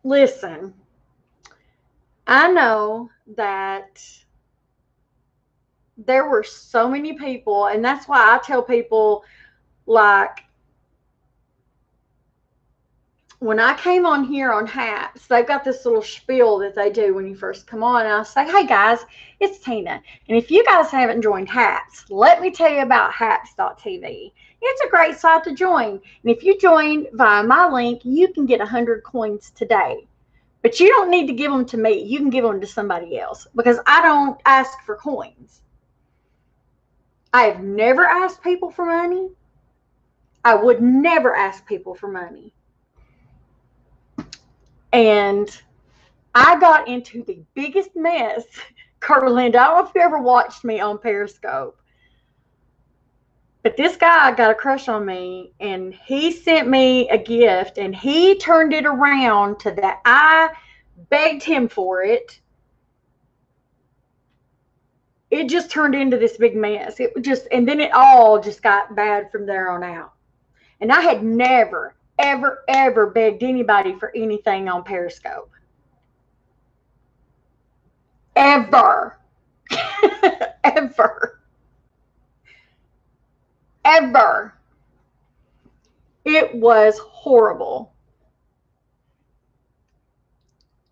Listen, I know that there were so many people, and that's why I tell people, like, when I came on here on Hats, they've got this little spiel that they do when you first come on. And I say, hey guys, it's Tina. And if you guys haven't joined Hats, let me tell you about hats.tv. It's a great site to join. And if you join via my link, you can get 100 coins today. But you don't need to give them to me. You can give them to somebody else, because I don't ask for coins. I have never asked people for money. I would never ask people for money. And I got into the biggest mess. Carlinda, I don't know if you ever watched me on Periscope, but this guy got a crush on me, and he sent me a gift, and he turned it around to that I begged him for it. It just turned into this big mess. It just, and then it all just got bad from there on out. And I had never, ever, ever begged anybody for anything on Periscope. Ever. Ever. Ever. It was horrible.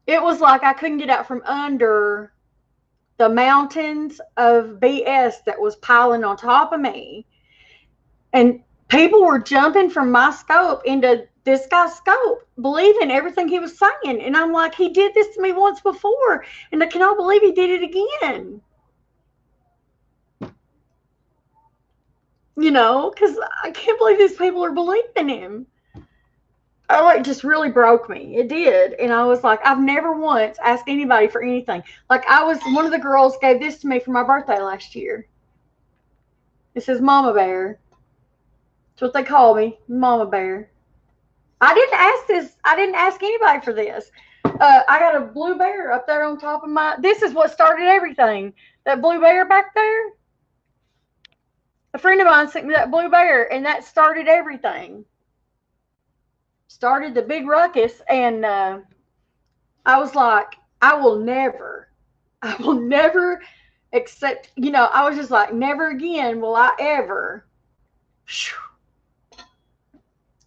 It was like I couldn't get out from under the mountains of BS that was piling on top of me. And people were jumping from my scope into this guy's scope, believing everything he was saying. And I'm like, he did this to me once before, and I cannot believe he did it again. You know, because I can't believe these people are believing him. Oh, it just really broke me. It did. And I was like, I've never once asked anybody for anything. Like, one of the girls gave this to me for my birthday last year. It says Mama Bear. That's what they call me, Mama Bear. I didn't ask this. I didn't ask anybody for this. I got a blue bear up there on top of my. This is what started everything. That blue bear back there. A friend of mine sent me that blue bear, and that started everything. Started the big ruckus, and I was like, I will never accept. You know, I was just like, never again will I ever.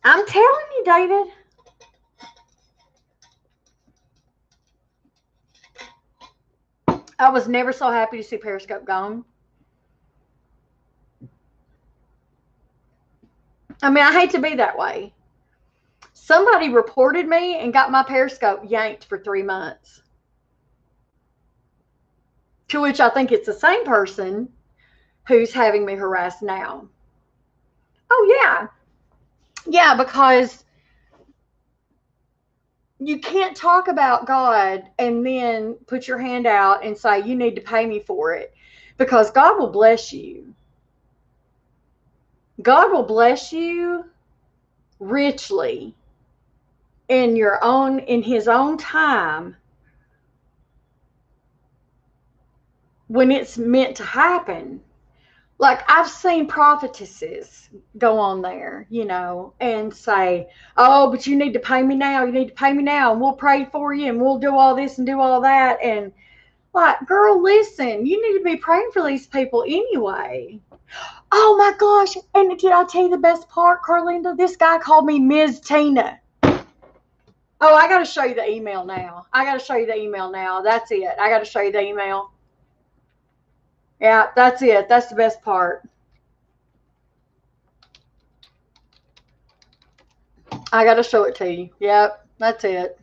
I'm telling you, David. I was never so happy to see Periscope gone. I mean, I hate to be that way. Somebody reported me and got my Periscope yanked for 3 months. To which I think it's the same person who's having me harassed now. Oh, yeah. Yeah, because you can't talk about God and then put your hand out and say, you need to pay me for it. Because God will bless you. God will bless you richly in his own time when it's meant to happen. Like, I've seen prophetesses go on there, you know, and say, oh, but you need to pay me now. You need to pay me now, and we'll pray for you, and we'll do all this and do all that. And like, girl, listen, you need to be praying for these people anyway. Oh my gosh. And did I tell you the best part, Carlinda? This guy called me Ms. Tina. Oh, I got to show you the email now. That's it. I got to show you the email. Yeah, that's it. That's the best part. I got to show it to you. Yep, that's it.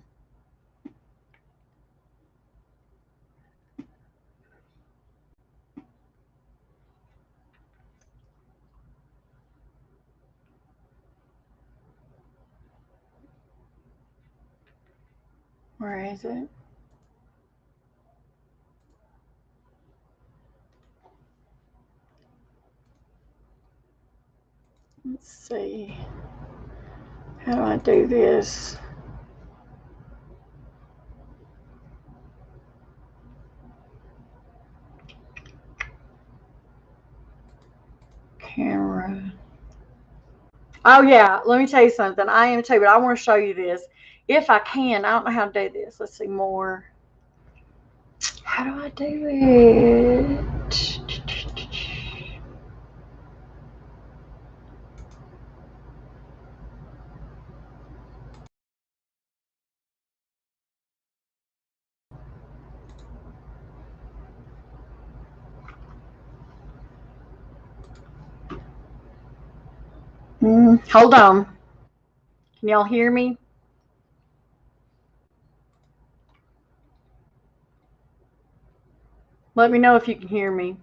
Where is it? Let's see. How do I do this? Camera. Oh, yeah. Let me tell you something. I am too, but I want to show you this. If I can. I don't know how to do this. Let's see more. How do I do it? Hold on. Can y'all hear me? Let me know if you can hear me.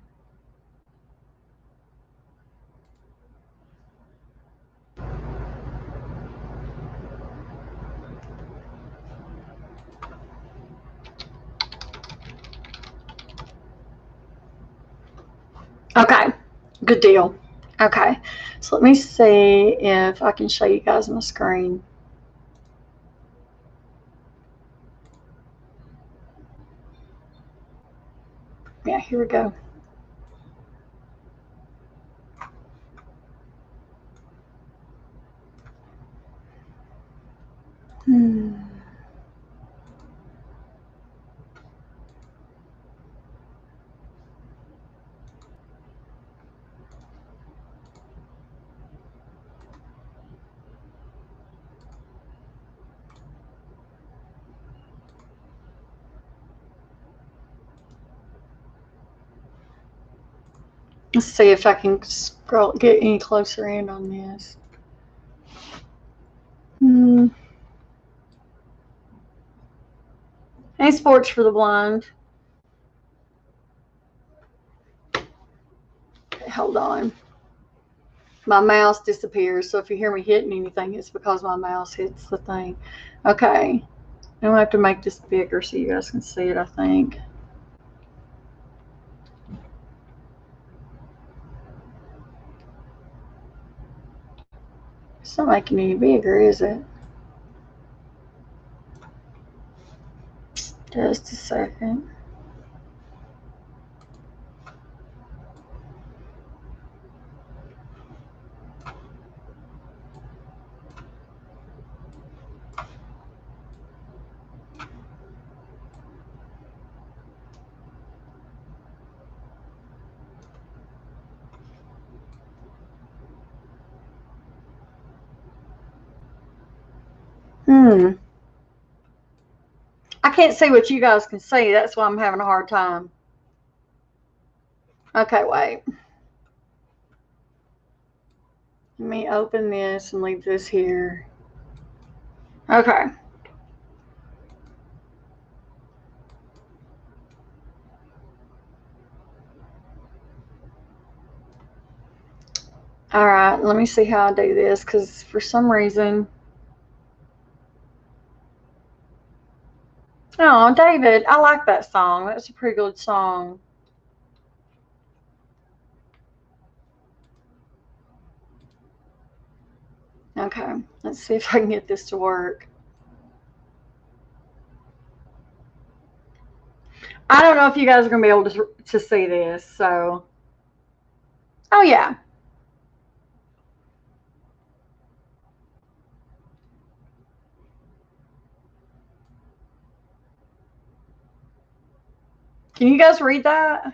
Okay, good deal. Okay, so let me see if I can show you guys my screen. Yeah, here we go. Hmm. Let's see if I can scroll, get any closer in on this. Hmm. Any sports for the blind? Okay, hold on. My mouse disappears, so if you hear me hitting anything, it's because my mouse hits the thing. Okay. I'm going to have to make this bigger so you guys can see it, I think. It's not making any bigger, is it? Just a second. I can't see what you guys can see. That's why I'm having a hard time. Okay, wait. Let me open this and leave this here. Okay. All right, let me see how I do this because for some reason. Oh, David, I like that song. That's a pretty good song. Okay, let's see if I can get this to work. I don't know if you guys are going to be able to see this, so. Oh, yeah. Can you guys read that?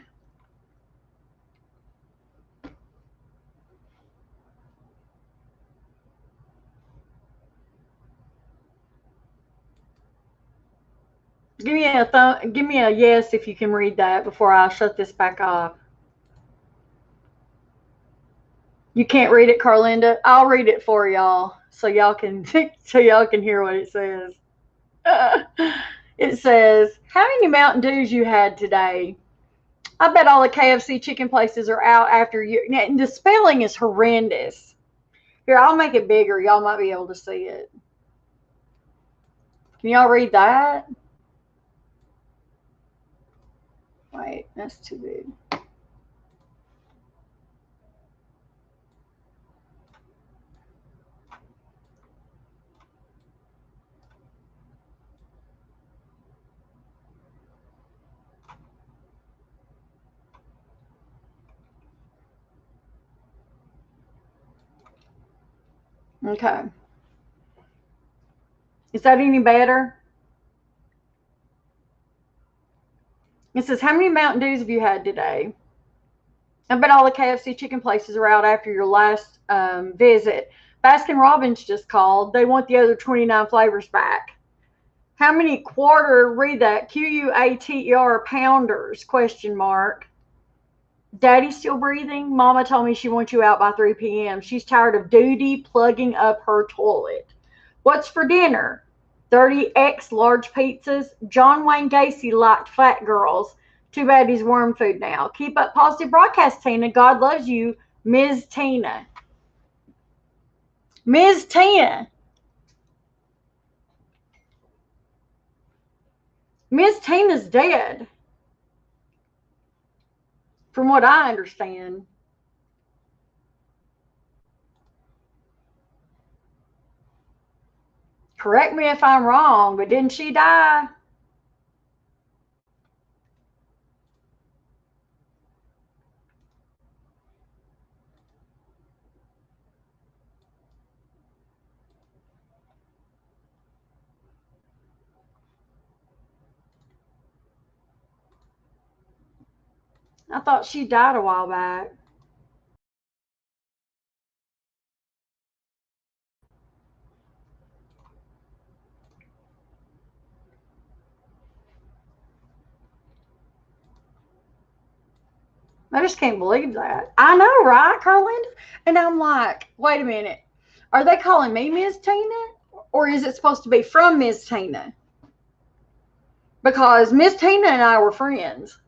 Give me a yes if you can read that before I shut this back off. You can't read it, Carlinda? I'll read it for y'all so y'all can so y'all can hear what it says. It says, "How many Mountain Dews you had today? I bet all the KFC chicken places are out after you." And the spelling is horrendous. Here, I'll make it bigger. Y'all might be able to see it. Can y'all read that? Wait, that's too big. Okay. Is that any better? It says, "How many Mountain Dews have you had today? I bet all the KFC chicken places are out after your last visit. Baskin Robbins just called. They want the other 29 flavors back. How many read that, QUATER pounders, question mark. Daddy still breathing? Mama told me she wants you out by 3 p.m. She's tired of duty plugging up her toilet. What's for dinner? 30x large pizzas. John Wayne Gacy liked fat girls. Too bad he's worm food now. Keep up positive broadcast, Tina. God loves you, Ms. Tina. Ms. Tina. Ms. Tina's dead. from what I understand. Correct me if I'm wrong, but didn't she die? I thought she died a while back. I just can't believe that. I know, right, Carlinda? And I'm like, wait a minute. Are they calling me Ms. Tina? Or is it supposed to be from Ms. Tina? Because Miss Tina and I were friends.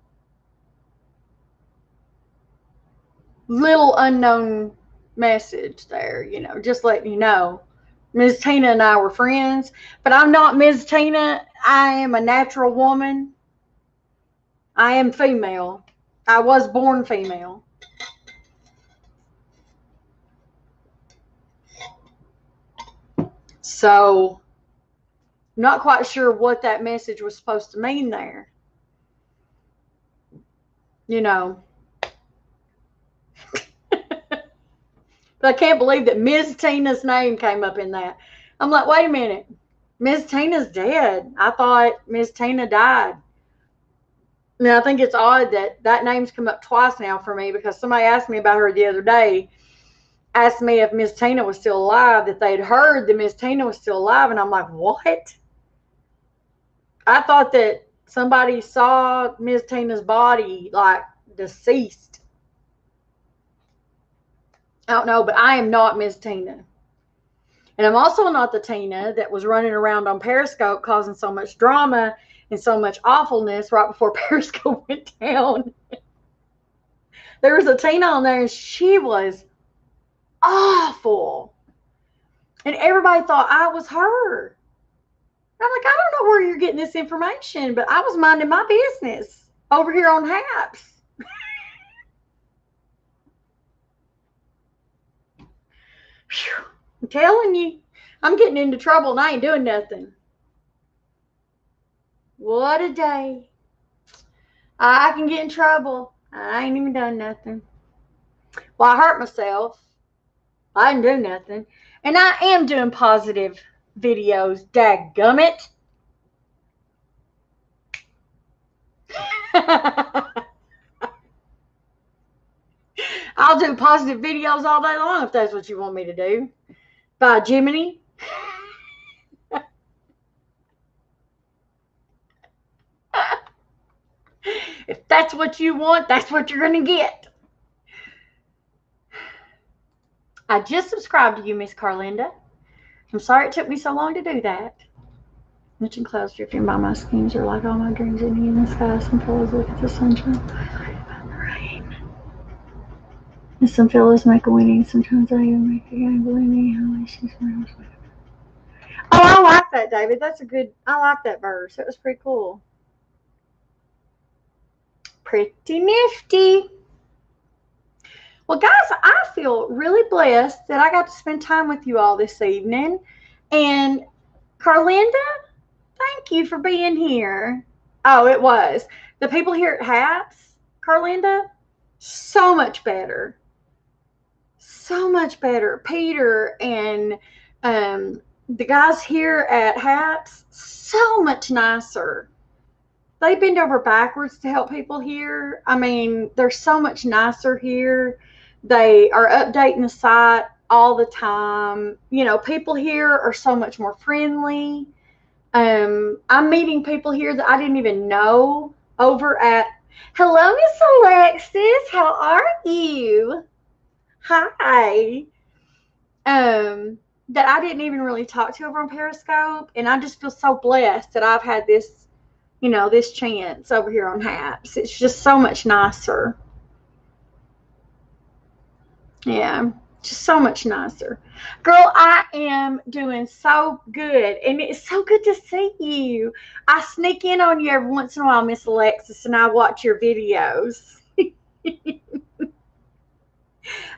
Little unknown message there, just letting you know. Ms. Tina and I were friends, but I'm not Ms. Tina. I am a natural woman. I am female. I was born female. So, not quite sure what that message was supposed to mean there. But I can't believe that Ms. Tina's name came up in that. I'm like, wait a minute. Ms. Tina's dead. I thought Ms. Tina died. Now, I think it's odd that that name's come up twice now for me, because somebody asked me about her the other day, asked me if Miss Tina was still alive, that they'd heard that Miss Tina was still alive. And I'm like, what? I thought that somebody saw Miss Tina's body, like, deceased. I don't know, but I am not Miss Tina. And I'm also not the Tina that was running around on Periscope causing so much drama and so much awfulness right before Periscope went down. There was a Tina on there, and she was awful. And everybody thought I was her. I'm like, I don't know where you're getting this information, but I was minding my business over here on Haps. I'm telling you, I'm getting into trouble and I ain't doing nothing. What a day. I can get in trouble. I ain't even done nothing. Well, I hurt myself. I didn't do nothing. And I am doing positive videos, dadgummit. I'll do positive videos all day long if that's what you want me to do. By Jiminy. If that's what you want, that's what you're going to get. I just subscribed to you, Miss Carlinda. I'm sorry it took me so long to do that. Mention clouds drifting by my schemes are like all my dreams ending in the sky. Some fellows look at the sunshine. About the rain. And some fellows make a winning. Sometimes I even make a game. Believe me, how she's around. Oh, I like that, David. I like that verse. It was pretty cool. Pretty nifty. Well, guys, I feel really blessed that I got to spend time with you all this evening. And Carlinda, thank you for being here. Oh, it was. The people here at Haps, Carlinda, so much better. So much better. Peter and the guys here at Haps, so much nicer. They bend over backwards to help people here. I mean, they're so much nicer here. They are updating the site all the time. People here are so much more friendly. I'm meeting people here that I didn't even know over at, hello, Miss Alexis, how are you? Hi. That I didn't even really talk to over on Periscope. And I just feel so blessed that I've had this, this chance over here on Haps. It's just so much nicer. Yeah, just so much nicer. Girl, I am doing so good, and it's so good to see you. I sneak in on you every once in a while, Miss Alexis, and I watch your videos.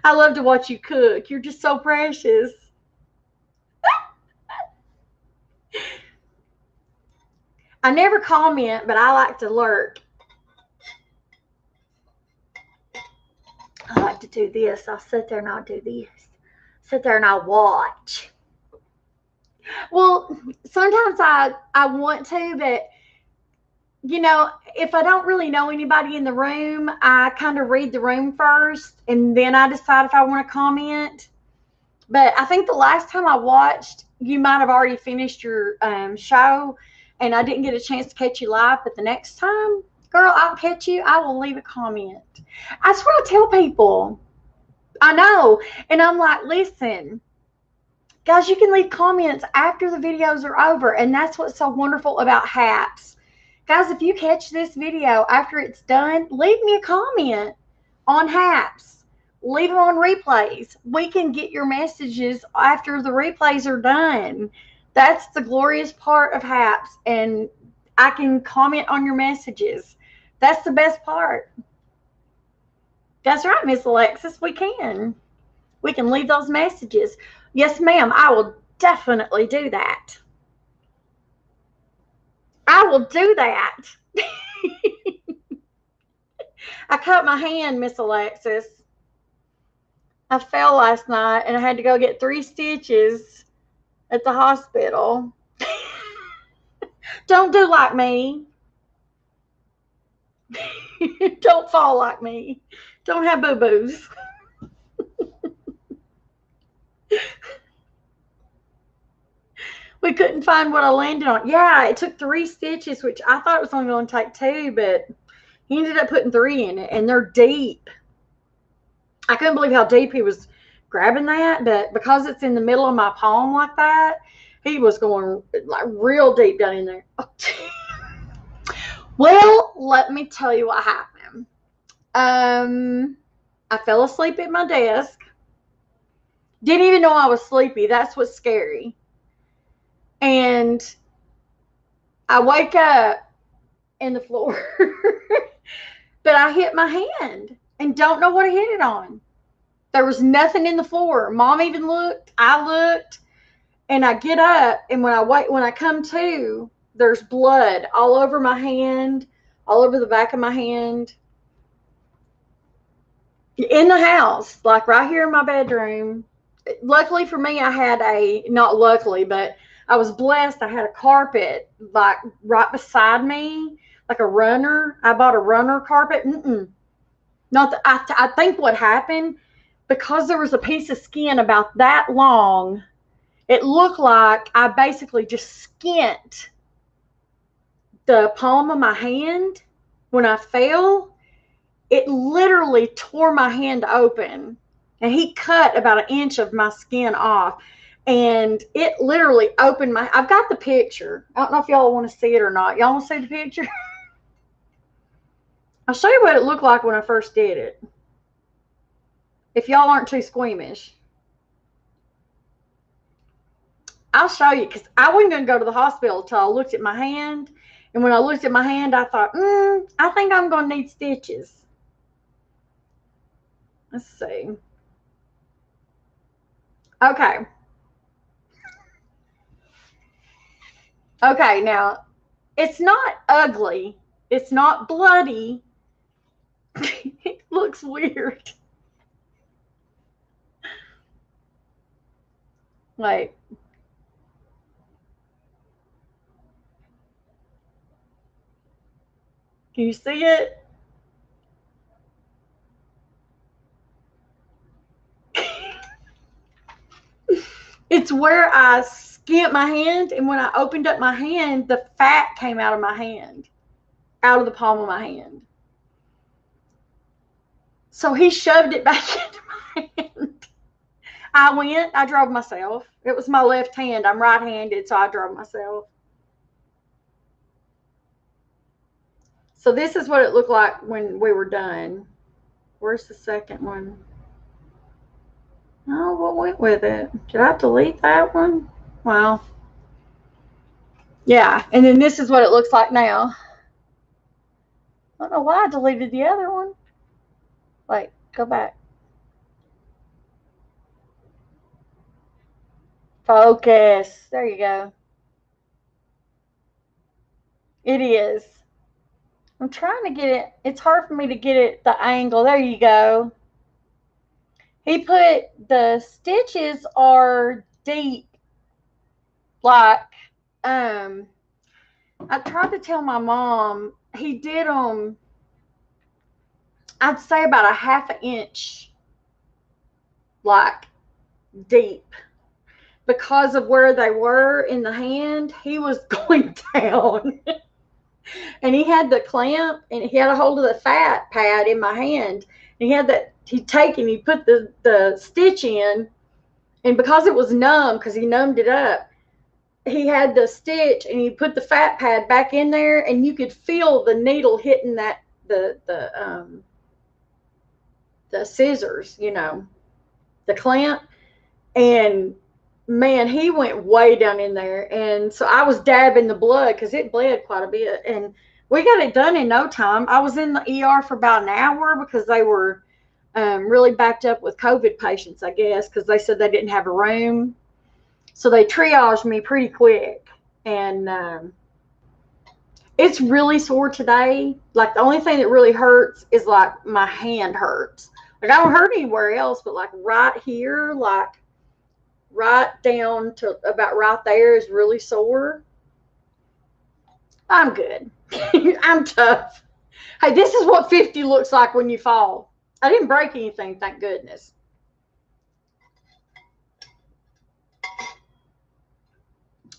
I love to watch you cook. You're just so precious. I never comment, but I like to lurk. I like to do this. I'll sit there and I'll do this. Sit there and I'll watch. Well, sometimes I want to, but you know, if I don't really know anybody in the room, I kind of read the room first and then I decide if I want to comment. But I think the last time I watched, you might have already finished your show and I didn't get a chance to catch you live. But the next time, girl, I'll catch you. I will leave a comment. That's what I tell people. I know. And I'm like, listen, guys, you can leave comments after the videos are over. And that's what's so wonderful about Haps. Guys, if you catch this video after it's done, leave me a comment on Haps. Leave them on replays. We can get your messages after the replays are done. That's the glorious part of Haps. And I can comment on your messages. That's the best part. That's right, Miss Alexis. We can. We can leave those messages. Yes, ma'am. I will definitely do that. I will do that. I cut my hand, Miss Alexis. I fell last night and I had to go get 3 stitches at the hospital. Don't do like me. Don't fall like me. Don't have boo-boos. We couldn't find what I landed on. Yeah, it took 3 stitches, which I thought it was only going to take 2, but he ended up putting 3 in it, and they're deep. I couldn't believe how deep he was grabbing that, but because it's in the middle of my palm like that, he was going like real deep down in there. Well, let me tell you what happened. I fell asleep at my desk. Didn't even know I was sleepy. That's what's scary. And I wake up in the floor, but I hit my hand and don't know what I hit it on. There was nothing in the floor. Mom even looked. I looked, and I get up, and when I come to, there's blood all over my hand, all over the back of my hand. In the house, like right here in my bedroom. Luckily for me, not luckily, but I was blessed. I had a carpet like right beside me, like a runner. I bought a runner carpet. Not that I think what happened, because there was a piece of skin about that long, it looked like I basically just skint the palm of my hand when I fell. It literally tore my hand open, and he cut about 1 inch of my skin off. And it literally opened I've got the picture. I don't know if y'all want to see it or not. Y'all want to see the picture? I'll show you what it looked like when I first did it, if y'all aren't too squeamish. I'll show you, because I wasn't going to go to the hospital until I looked at my hand. And when I looked at my hand, I thought, I think I'm going to need stitches. Let's see. Okay. Okay, now, it's not ugly. It's not bloody. It looks weird. Wait. Can you see it? It's where I skinned my hand, and when I opened up my hand, the fat came out of my hand, out of the palm of my hand. So he shoved it back into my hand. I drove myself. It was my left hand. I'm right-handed, so I drove myself. So this is what it looked like when we were done. Where's the second one? Oh, what went with it? Did I delete that one? Wow. Yeah, and then this is what it looks like now. I don't know why I deleted the other one. Like, go back. Focus. There you go. It is. I'm trying to get it. It's hard for me to get it the angle. There you go. He put the stitches are deep. Like, um, I tried to tell my mom he did them. I'd say about a half an inch, like deep, because of where they were in the hand. He was going down. And he had the clamp and he had a hold of the fat pad in my hand. And he had that, he'd put the stitch in, and because it was numb, because he numbed it up, he had the stitch and he put the fat pad back in there, and you could feel the needle hitting that the scissors, the clamp. And man, he went way down in there. And so I was dabbing the blood because it bled quite a bit. And we got it done in no time. I was in the ER for about an hour because they were really backed up with COVID patients, I guess, because they said they didn't have a room. So they triaged me pretty quick. And it's really sore today. Like, the only thing that really hurts is like my hand hurts. Like, I don't hurt anywhere else, but like right here, like right down to about right there is really sore. I'm good. I'm tough. Hey, this is what 50 looks like when you fall. I didn't break anything, thank goodness.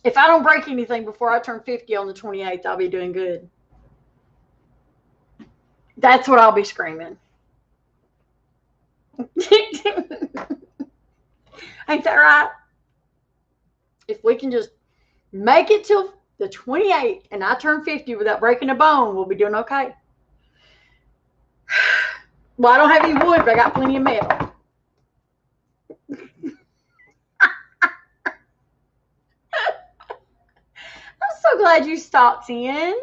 If I don't break anything before I turn 50 on the 28th, I'll be doing good. That's what I'll be screaming. Ain't that right? If we can just make it till the 28th and I turn 50 without breaking a bone, we'll be doing okay. Well, I don't have any wood, but I got plenty of metal. I'm so glad you stopped in.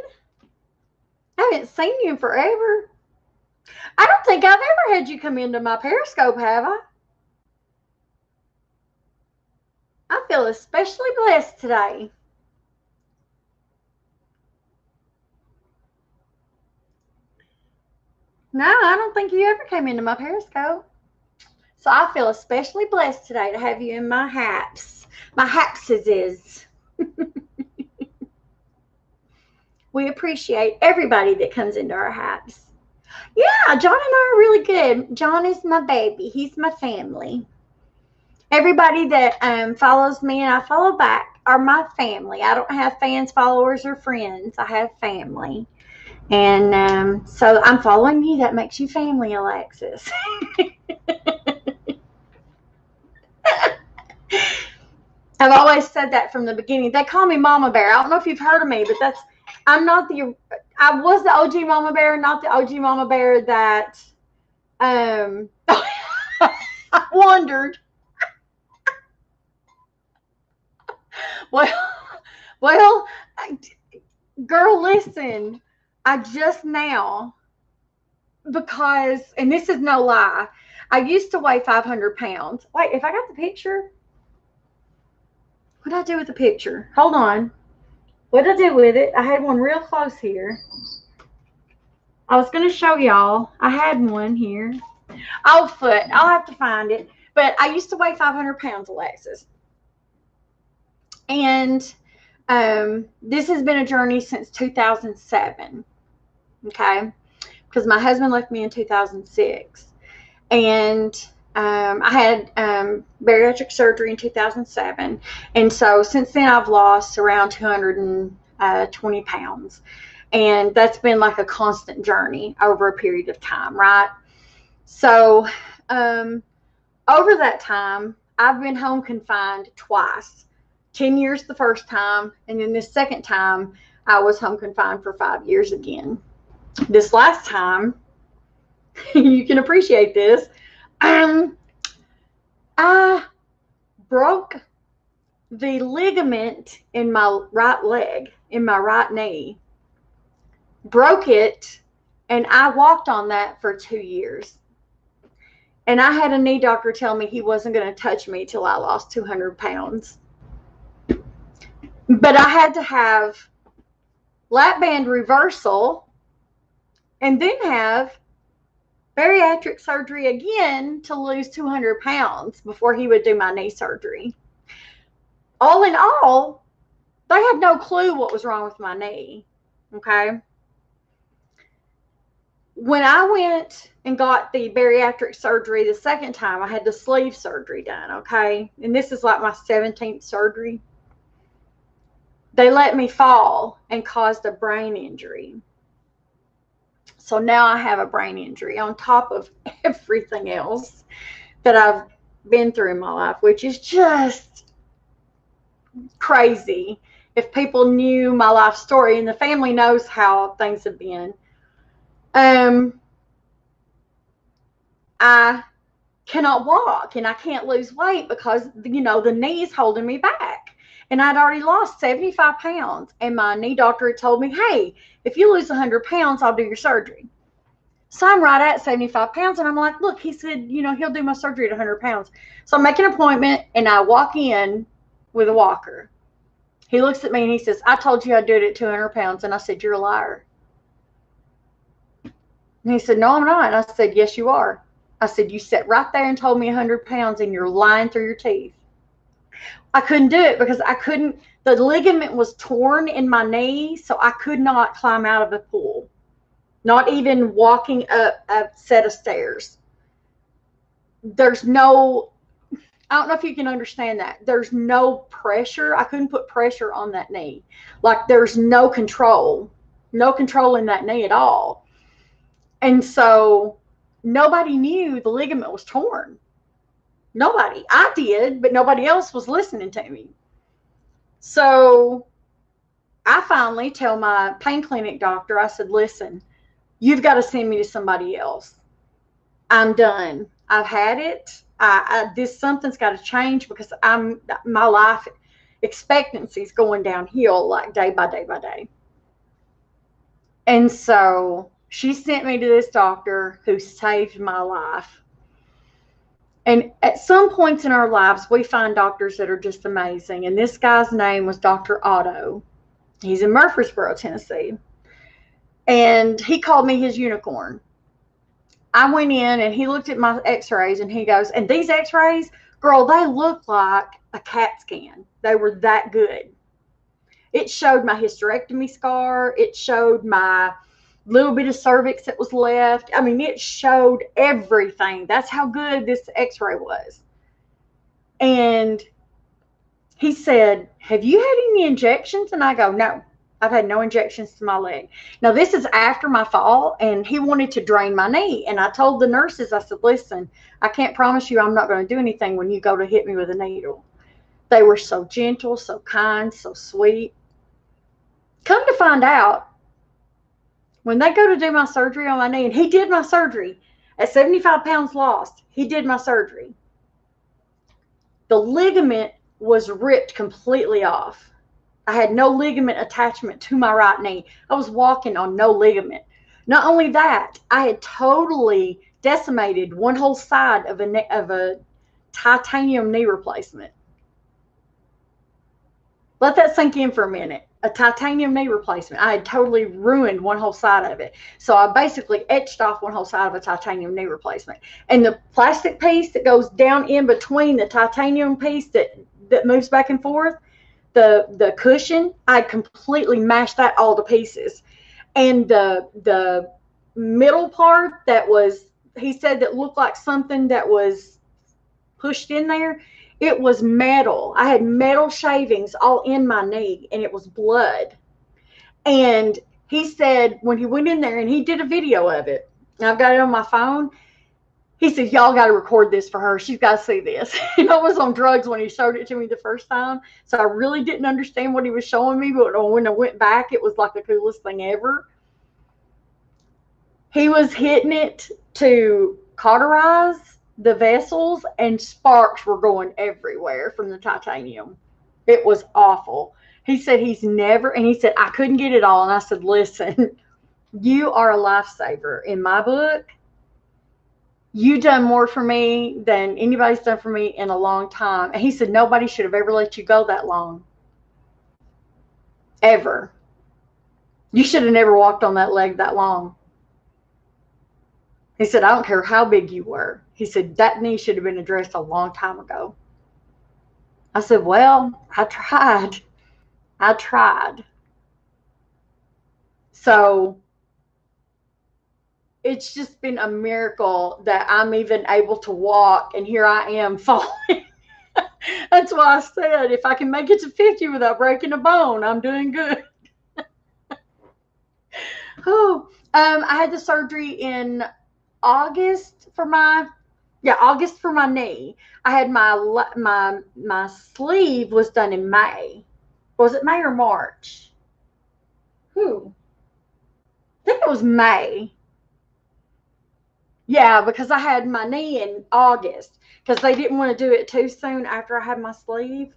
I haven't seen you in forever. I don't think I've ever had you come into my Periscope, have I? I feel especially blessed today. No, I don't think you ever came into my Periscope. So I feel especially blessed today to have you in my haps. My hapses. We appreciate everybody that comes into our haps. Yeah, John and I are really good. John is my baby. He's my family. Everybody that follows me and I follow back are my family. I don't have fans, followers, or friends. I have family. And so I'm following you. That makes you family, Alexis. I've always said that from the beginning. They call me Mama Bear. I don't know if you've heard of me, but I was the OG Mama Bear, not the OG Mama Bear that I wondered. Well, girl, listen. I just now, because, and this is no lie, I used to weigh 500 pounds. Wait, if I got the picture, what did I do with the picture? Hold on. What did I do with it? I had one real close here. I was going to show y'all. I had one here. Oh, foot. I'll have to find it. But I used to weigh 500 pounds, Alexis. And this has been a journey since 2007. Okay? Because my husband left me in 2006. And I had bariatric surgery in 2007. And so since then, I've lost around 220 pounds. And that's been like a constant journey over a period of time, right? So over that time, I've been home confined twice. 10 years the first time, and then this second time, I was home confined for 5 years again. This last time, you can appreciate this, I broke the ligament in my right leg, in my right knee. Broke it, and I walked on that for 2 years. And I had a knee doctor tell me he wasn't going to touch me till I lost 200 pounds. But I had to have lap band reversal and then have bariatric surgery again to lose 200 pounds before he would do my knee surgery. All in all, they had no clue what was wrong with my knee. Okay. When I went and got the bariatric surgery the second time, I had the sleeve surgery done. Okay. And this is like my 17th surgery. They let me fall and caused a brain injury. So now I have a brain injury on top of everything else that I've been through in my life, which is just crazy. If people knew my life story, and the family knows how things have been. I cannot walk and I can't lose weight because, you know, the knee is holding me back. And I'd already lost 75 pounds. And my knee doctor had told me, hey, if you lose 100 pounds, I'll do your surgery. So I'm right at 75 pounds. And I'm like, look, he said, you know, he'll do my surgery at 100 pounds. So I make an appointment and I walk in with a walker. He looks at me and he says, I told you I'd do it at 200 pounds. And I said, you're a liar. And he said, no, I'm not. And I said, yes, you are. I said, you sat right there and told me 100 pounds and you're lying through your teeth. I couldn't do it because I couldn't, the ligament was torn in my knee, so I could not climb out of the pool. Not even walking up a set of stairs. There's no, I don't know if you can understand that. There's no pressure. I couldn't put pressure on that knee. Like there's no control in that knee at all. And so nobody knew the ligament was torn. Nobody. I did, but nobody else was listening to me. So I finally tell my pain clinic doctor, I said, listen, you've got to send me to somebody else. I'm done. I've had it. Something's got to change because my life expectancy is going downhill like day by day by day. And so she sent me to this doctor who saved my life. And at some points in our lives, we find doctors that are just amazing. And this guy's name was Dr. Otto. He's in Murfreesboro, Tennessee. And he called me his unicorn. I went in and he looked at my x-rays and he goes, and these x-rays, girl, they look like a CAT scan. They were that good. It showed my hysterectomy scar. It showed my little bit of cervix that was left. I mean, it showed everything. That's how good this x-ray was. And he said, have you had any injections? And I go, no, I've had no injections to my leg. Now, this is after my fall, and he wanted to drain my knee. And I told the nurses, I said, listen, I can't promise you I'm not going to do anything when you go to hit me with a needle. They were so gentle, so kind, so sweet. Come to find out, when they go to do my surgery on my knee, and he did my surgery at 75 pounds lost, he did my surgery. The ligament was ripped completely off. I had no ligament attachment to my right knee. I was walking on no ligament. Not only that, I had totally decimated one whole side of a titanium knee replacement. Let that sink in for a minute. A titanium knee replacement. I had totally ruined one whole side of it. So I basically etched off one whole side of a titanium knee replacement. And the plastic piece that goes down in between the titanium piece that moves back and forth, the cushion, I completely mashed that all to pieces. And the middle part that was, he said that looked like something that was pushed in there, it was metal. I had metal shavings all in my knee, and it was blood. And he said when he went in there, and he did a video of it, and I've got it on my phone, he said, y'all got to record this for her. She's got to see this. And I was on drugs when he showed it to me the first time, so I really didn't understand what he was showing me, but when I went back, it was like the coolest thing ever. He was hitting it to cauterize the vessels, and sparks were going everywhere from the titanium. It was awful. He said he's never, and he said, I couldn't get it all. And I said, listen, you are a lifesaver in my book. you done more for me than anybody's done for me in a long time. And he said, nobody should have ever let you go that long. Ever. You should have never walked on that leg that long. He said, I don't care how big you were. He said, that knee should have been addressed a long time ago. I said, well, I tried. I tried. So it's just been a miracle that I'm even able to walk, and here I am falling. That's why I said, if I can make it to 50 without breaking a bone, I'm doing good. Oh, I had the surgery in August for my knee. I had my sleeve was done in May. Was it May or March? I think it was May. Yeah, because I had my knee in August because they didn't want to do it too soon after I had my sleeve.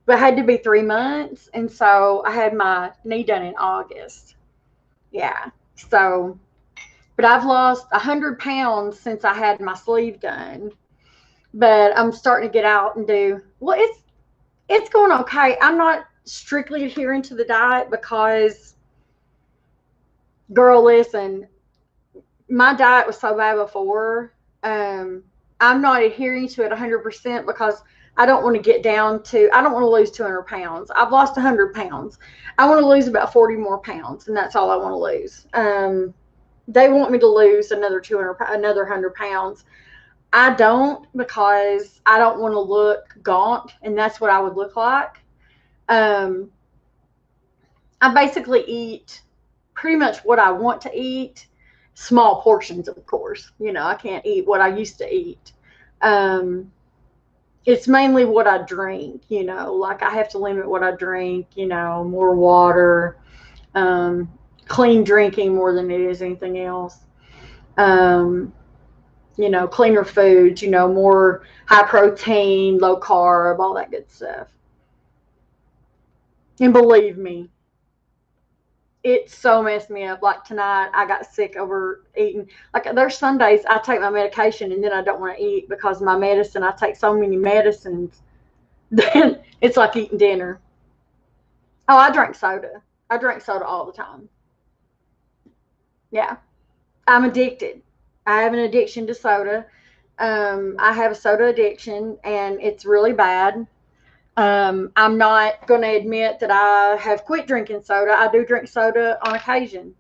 But it had to be 3 months, and so I had my knee done in August. Yeah, so, but I've lost 100 pounds since I had my sleeve done. But I'm starting to get out and do, well, it's going okay. I'm not strictly adhering to the diet because, girl, listen, my diet was so bad before. I'm not adhering to it 100% because I don't want to get down to, I don't want to lose 200 pounds. I've lost 100 pounds. I want to lose about 40 more pounds, and that's all I want to lose. They want me to lose another 100 pounds. I don't, because I don't want to look gaunt, and that's what I would look like. I basically eat pretty much what I want to eat. Small portions, of course. You know, I can't eat what I used to eat. It's mainly what I drink, you know, like I have to limit what I drink, you know, more water, clean drinking more than it is anything else. You know, cleaner foods, you know, more high protein, low carb, all that good stuff. And believe me, it so messed me up. Like tonight, I got sick over eating. Like there's some days I take my medication and then I don't want to eat because my medicine, I take so many medicines, then it's like eating dinner. Oh, I drink soda. I drink soda all the time. Yeah, I'm addicted. I have an addiction to soda. I have a soda addiction, and it's really bad. I'm not going to admit that I have quit drinking soda. I do drink soda on occasion.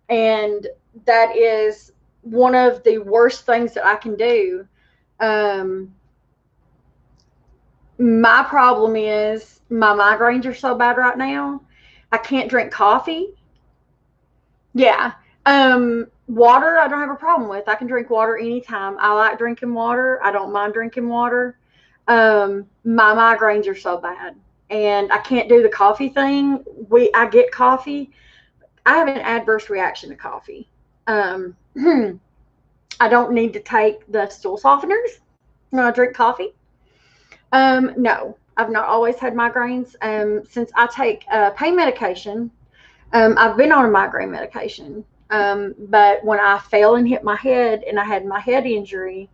And that is one of the worst things that I can do. My problem is my migraines are so bad right now. I can't drink coffee. Yeah. Water, I don't have a problem with. I can drink water anytime. I like drinking water. I don't mind drinking water. My migraines are so bad, and I can't do the coffee thing. I get coffee. I have an adverse reaction to coffee. I don't need to take the stool softeners when I drink coffee. No, I've not always had migraines. Since I take pain medication, I've been on a migraine medication. But when I fell and hit my head and I had my head injury,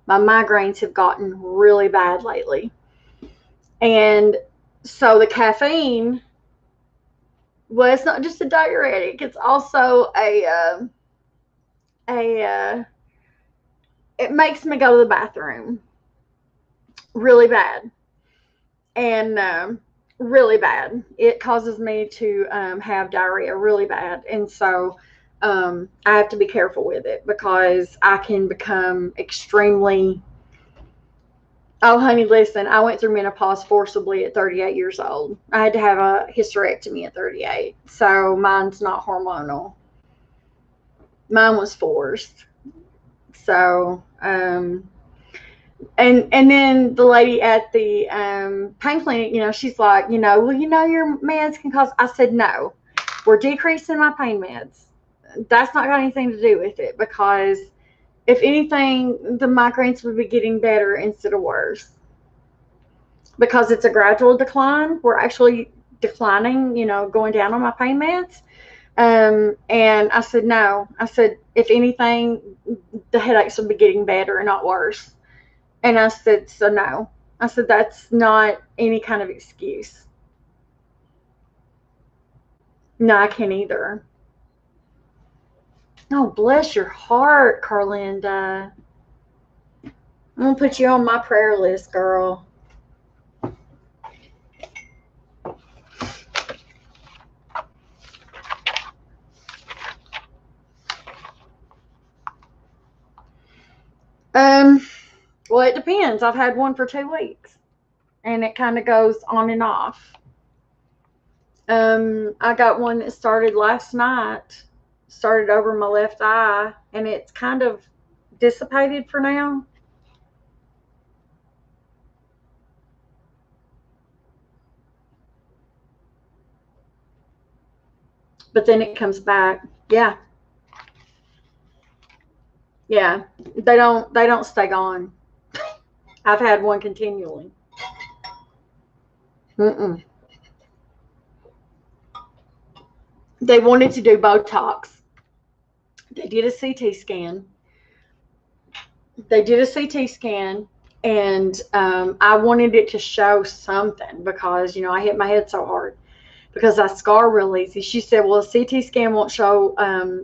my migraines have gotten really bad lately. And so the caffeine, well, it's not just a diuretic, it's also it makes me go to the bathroom really bad. And really bad. It causes me to have diarrhea really bad. And so I have to be careful with it because I can become extremely. Oh, honey, listen, I went through menopause forcibly at 38 years old. I had to have a hysterectomy at 38. So mine's not hormonal. Mine was forced. So, and then the lady at the pain clinic, you know, she's like, you know, well, you know, your meds can cause. I said, no, we're decreasing my pain meds. That's not got anything to do with it because if anything, the migraines would be getting better instead of worse because it's a gradual decline. We're actually declining, you know, going down on my pain meds. And I said, no. I said, if anything, the headaches will be getting better and not worse. And I said, so no. I said, that's not any kind of excuse. No, I can't either. Oh, bless your heart, Carlinda. I'm going to put you on my prayer list, girl. Well, it depends. I've had one for 2 weeks, and it kind of goes on and off. I got one that started last night, started over my left eye, and it's kind of dissipated for now. But then it comes back. Yeah. Yeah. They don't stay gone. I've had one continually. Mm-mm. They wanted to do Botox. They did a CT scan. And I wanted it to show something because, I hit my head so hard because I scar real easy. She said, well, a CT scan won't show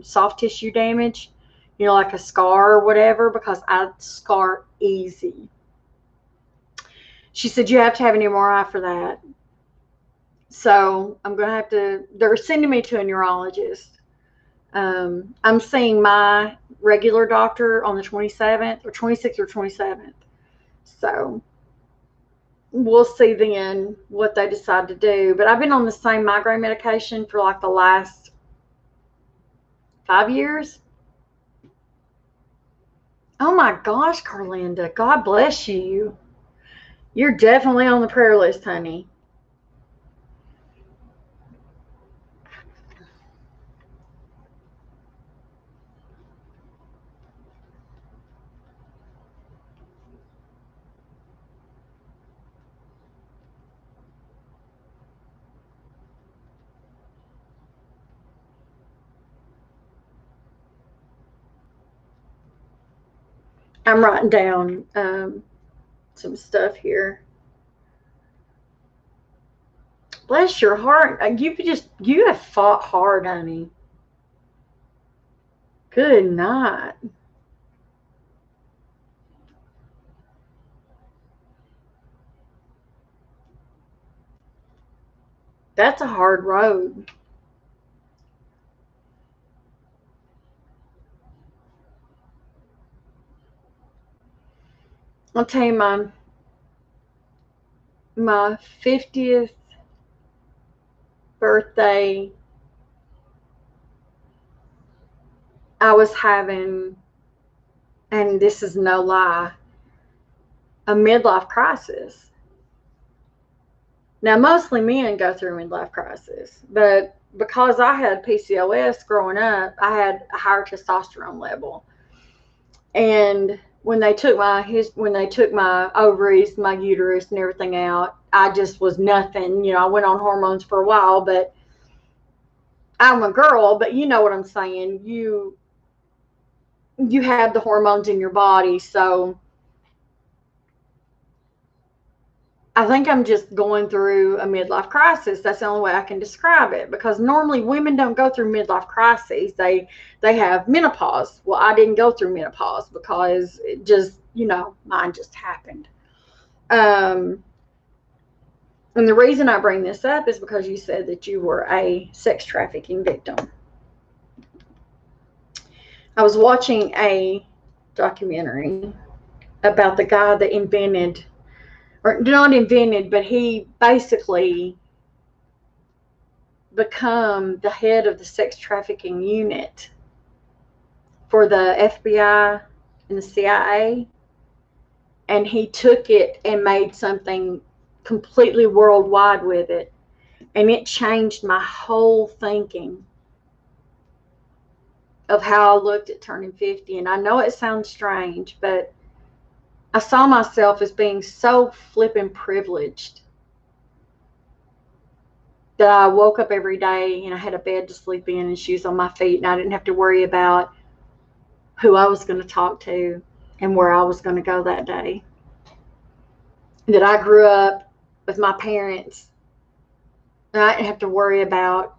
soft tissue damage, like a scar or whatever, because I scar easy. She said, you have to have an MRI for that. So I'm going to have to, they're sending me to a neurologist. I'm seeing my regular doctor on the 27th or 26th or 27th. So we'll see then what they decide to do. But I've been on the same migraine medication for like the last 5 years. Oh my gosh, Carlinda, God bless you. You're definitely on the prayer list, honey. I'm writing down some stuff here. Bless your heart. You have fought hard, honey. Good night. That's a hard road. I'll tell you, my 50th birthday, I was having, and this is no lie, a midlife crisis. Now, mostly men go through midlife crisis, but because I had PCOS growing up, I had a higher testosterone level. And when they took my ovaries, my uterus, and everything out, I just was nothing. I went on hormones for a while, but I'm a girl. But you know what I'm saying. You have the hormones in your body, so I think I'm just going through a midlife crisis. That's the only way I can describe it, because normally women don't go through midlife crises. They have menopause. Well, I didn't go through menopause because it just, mine just happened. And the reason I bring this up is because you said that you were a sex trafficking victim. I was watching a documentary about the guy that invented, or not invented, but he basically become the head of the sex trafficking unit for the FBI and the CIA. And he took it and made something completely worldwide with it. And it changed my whole thinking of how I looked at turning 50. And I know it sounds strange, but I saw myself as being so flippin' privileged. that I woke up every day and I had a bed to sleep in and shoes on my feet, and I didn't have to worry about who I was going to talk to and where I was going to go that day. That I grew up with my parents, and I didn't have to worry about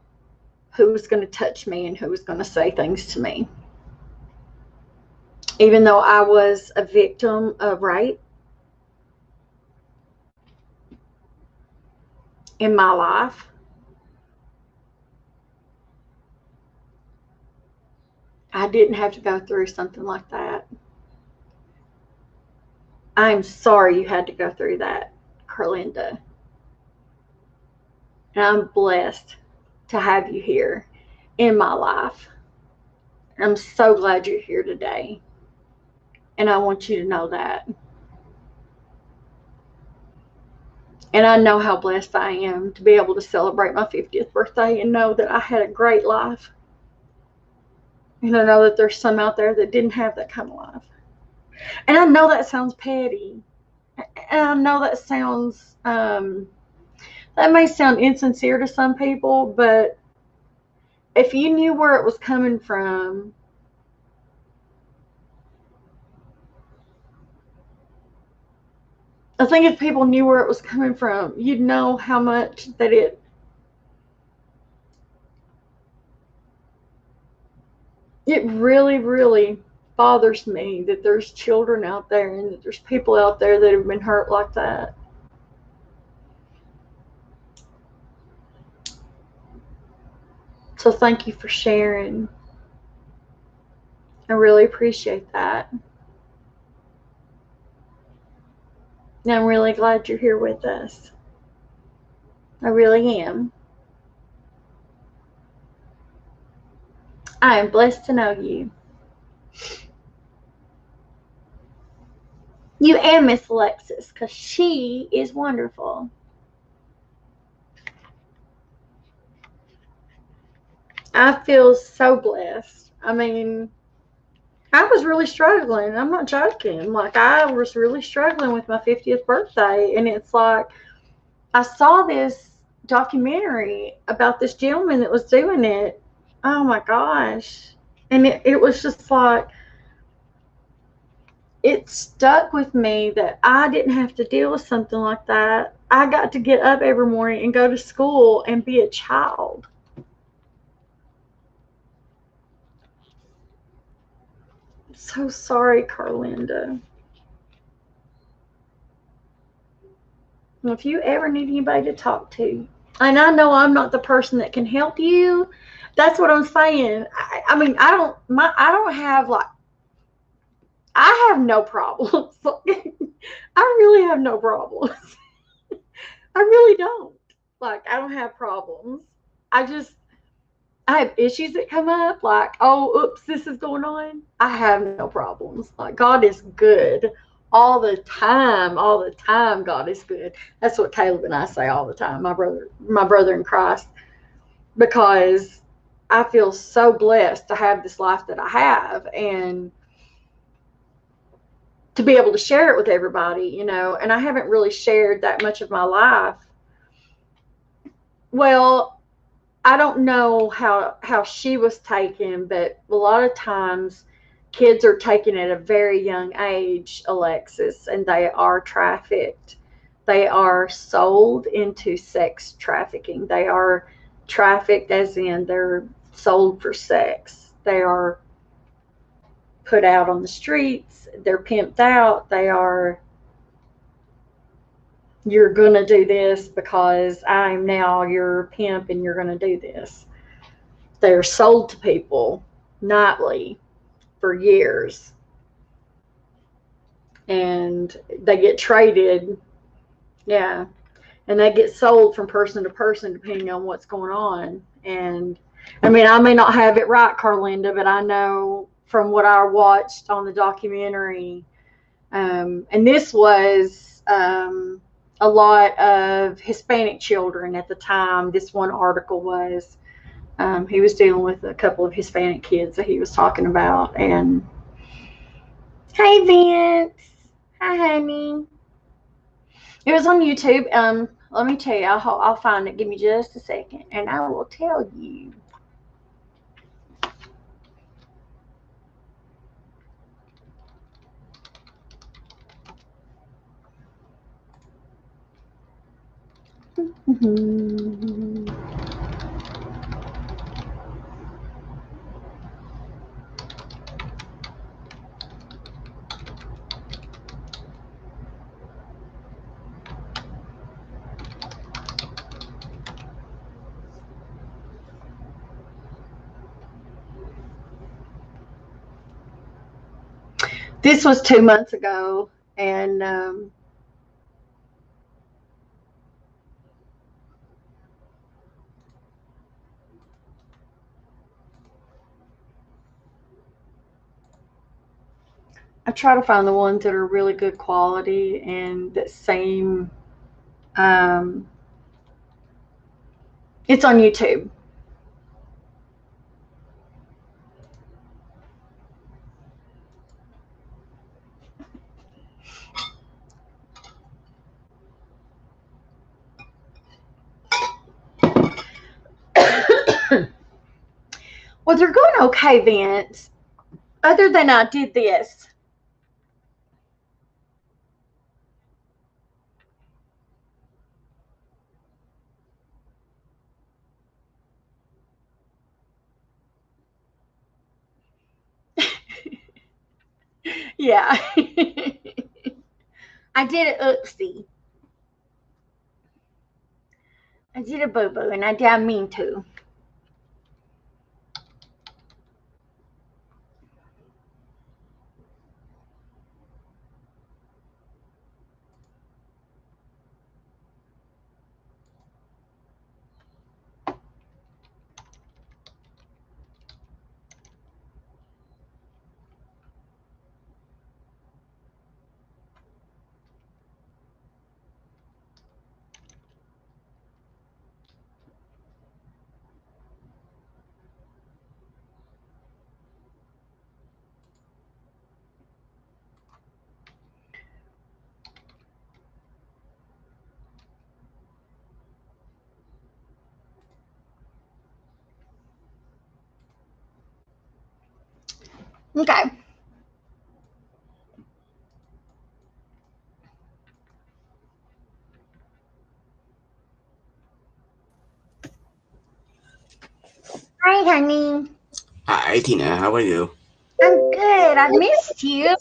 who was going to touch me and who was going to say things to me. Even though I was a victim of rape in my life, I didn't have to go through something like that. I'm sorry you had to go through that, Carlinda. And I'm blessed to have you here in my life. I'm so glad you're here today. And I want you to know that. And I know how blessed I am to be able to celebrate my 50th birthday and know that I had a great life. And I know that there's some out there that didn't have that kind of life. And I know that sounds petty. And I know that sounds, that may sound insincere to some people, but if you knew where it was coming from, I think if people knew where it was coming from, you'd know how much that it really, really bothers me that there's children out there and that there's people out there that have been hurt like that. So thank you for sharing. I really appreciate that. And I'm really glad you're here with us. I really am. I am blessed to know you. You and Miss Alexis, because she is wonderful. I feel so blessed. I mean, I was really struggling. I'm not joking. Like, I was really struggling with my 50th birthday. And it's like, I saw this documentary about this gentleman that was doing it. Oh my gosh. And it was just like, it stuck with me that I didn't have to deal with something like that. I got to get up every morning and go to school and be a child. I'm so sorry, Carlinda. If you ever need anybody to talk to, and I know I'm not the person that can help you, that's what I'm saying. I mean, I don't have like, I have no problems. I really have no problems. I really don't. Like, I don't have problems. I have issues that come up, like, oh, oops, this is going on. I have no problems. Like, God is good all the time. All the time, God is good. That's what Caleb and I say all the time, my brother in Christ, because I feel so blessed to have this life that I have and to be able to share it with everybody, you know. And I haven't really shared that much of my life. Well, I don't know how she was taken, but a lot of times kids are taken at a very young age, Alexis, and they are trafficked. They are sold into sex trafficking. They are trafficked as in they're sold for sex. They are put out on the streets. They're pimped out. They are, you're going to do this because I'm now your pimp and you're going to do this. They're sold to people nightly for years. And they get traded. Yeah. And they get sold from person to person depending on what's going on. And I mean, I may not have it right, Carlinda, but I know from what I watched on the documentary, and this was a lot of Hispanic children at the time. This one article was, he was dealing with a couple of Hispanic kids that he was talking about. And hey, Vince. Hi, honey. It was on YouTube. let me tell you. I'll find it. Give me just a second, and I will tell you. This was 2 months ago, and I try to find the ones that are really good quality and that seem. Um, it's on YouTube. Well, they're going okay, Vince. Other than I did this. Yeah. I did an oopsie. I did a boo boo, and I didn't mean to. Okay. Hi, honey. Hi, Tina. How are you? I'm good. I missed you.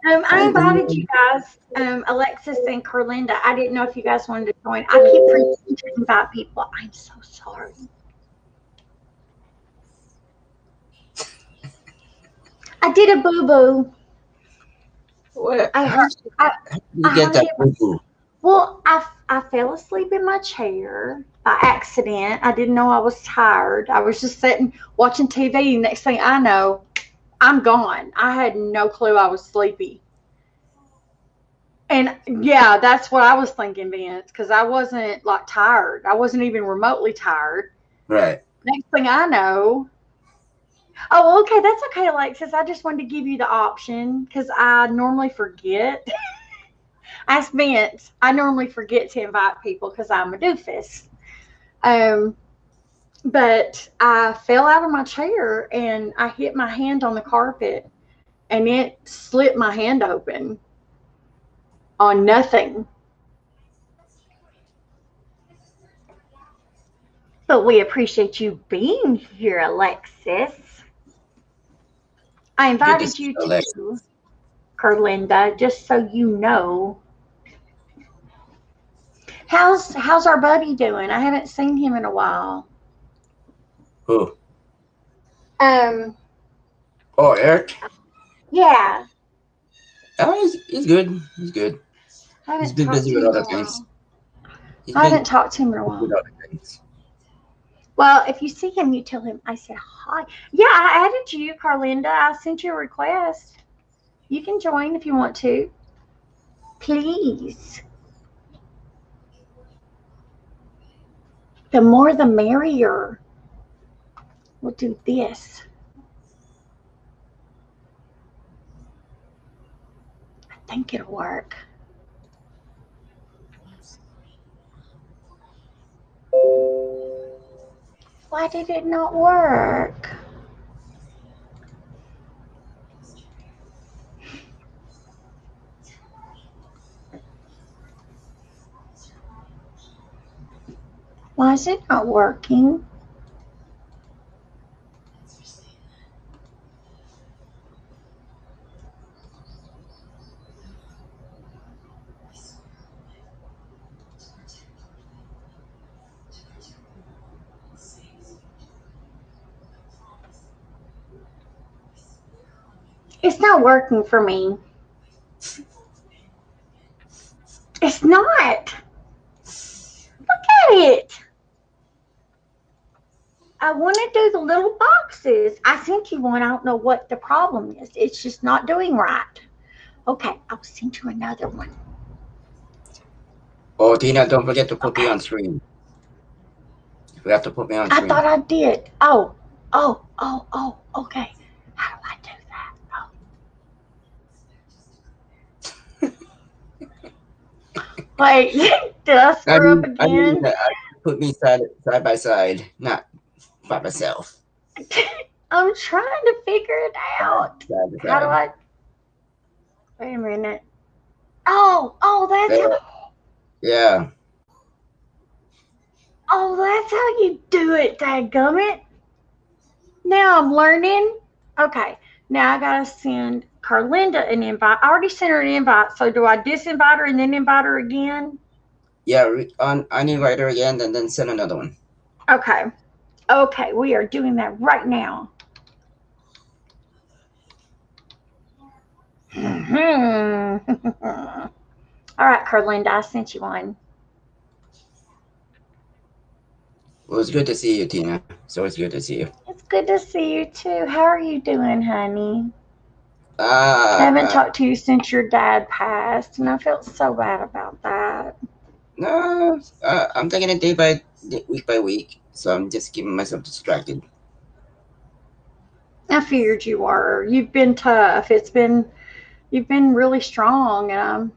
I I'm invited you good. guys, Alexis and Carlinda. I didn't know if you guys wanted to join. I keep forgetting to invite people. I'm so sorry. I did a boo boo. Well, I hurt. I, how did you I get hurt that it. boo-boo? Well, I fell asleep in my chair by accident. I didn't know I was tired. I was just sitting watching TV. Next thing I know, I'm gone. I had no clue I was sleepy. And yeah, that's what I was thinking, Vince, because I wasn't like tired. I wasn't even remotely tired. Right. Next thing I know, oh, okay, that's okay, Alexis. I just wanted to give you the option because I normally forget. Ask Vince. I normally forget to invite people because I'm a doofus. Um, but I fell out of my chair and I hit my hand on the carpet and it slit my hand open on nothing. But we appreciate you being here, Alexis. I Good to invited see you, you Alex. too, Carlinda, just so you know. How's our buddy doing? I haven't seen him in a while. Oh, Um, oh, Eric. yeah, Oh, he's good. He's good. I He's haven't been talked busy to with him in other a things. while. He's I been haven't talked to him in a busy with while. other things. Well, if you see him, you tell him I said hi. Yeah, I added you, Carlinda. I sent you a request. You can join if you want to. Please. The more the merrier. We'll do this. I think it'll work. Why did it not work? Why is it not working? It's not working for me. It's not. Look at it. I want to do the little boxes. I sent you one. I don't know what the problem is. It's just not doing right. Okay, I'll send you another one. Oh, Tina, don't forget to put me on screen. You have to put me on I screen. thought I did. Oh, okay. How do I do that? Oh. Wait, did I screw up I mean again? that put me side by side, not by myself. I'm trying to figure it out. Side by How do side. I? Wait a minute. Oh, that's There. how. Yeah. Oh, that's how you do it, dadgummit. Now I'm learning. Okay, now I gotta send Carlinda an invite. I already sent her an invite, so do I disinvite her and then invite her again? Yeah, I invite her again and then send another one. Okay, we are doing that right now. All right, Carlinda, I sent you one. Well, it's good to see you, Tina. So it's good to see you. It's good to see you too. How are you doing, honey? I haven't talked to you since your dad passed, and I felt so bad about that. No, I'm taking it week by week, so I'm just keeping myself distracted. I figured you were. You've been tough. You've been really strong, and I'm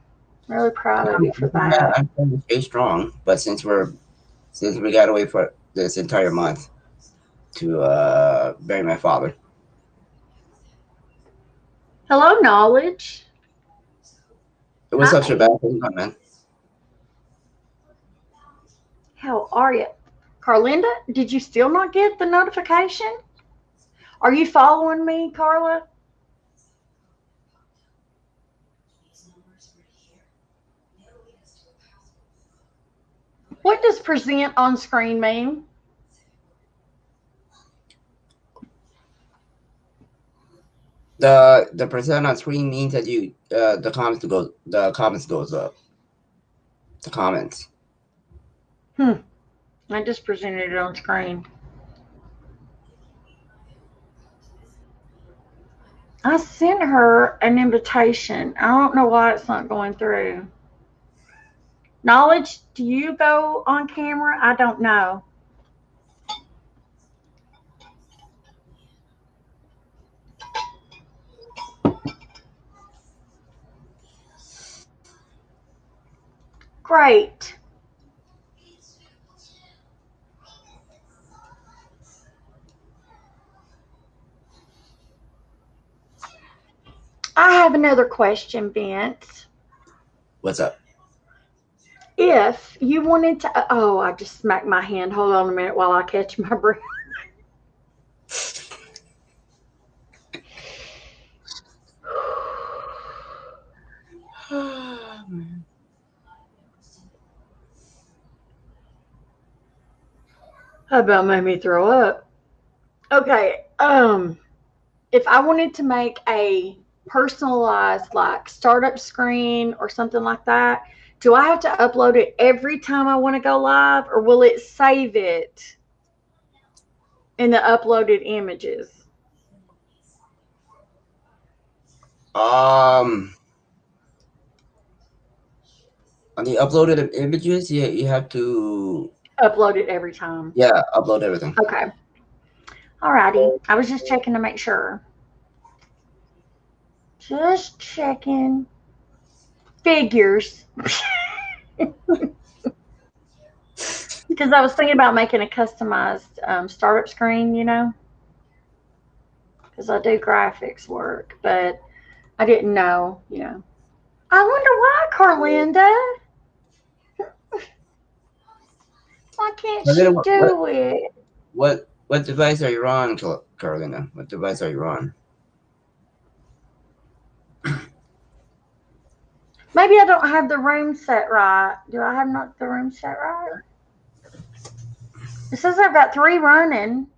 really proud of you for Yeah, that. I'm trying to stay strong, but since we got away for this entire month to bury my father. Hello, Knowledge. What's up, Hi. Shabbat? How you doing, man? How are you? Carlinda, did you still not get the notification? Are you following me, Carla? What does present on screen mean? The percent on screen means that the comments goes up. The comments. I just presented it on screen. I sent her an invitation. I don't know why it's not going through. Knowledge, do you go on camera? I don't know. Great. I have another question, Vince. What's up? If you wanted to, oh, I just smacked my hand. Hold on a minute while I catch my breath. How about made me throw up? Okay. If I wanted to make a personalized like startup screen or something like that, do I have to upload it every time I want to go live, or will it save it in the uploaded images? On the uploaded images, you have to Upload it every time. upload everything. Okay. Alrighty. I was just checking to make sure. Just checking. Figures. Because I was thinking about making a customized startup screen, because I do graphics work, but I didn't know. I wonder why, Carlinda. Why can't But then she do it? what device are you on, Carolina? What device are you on? Maybe I don't have the room set right. Do I have not the room set right? It says I've got 3 running.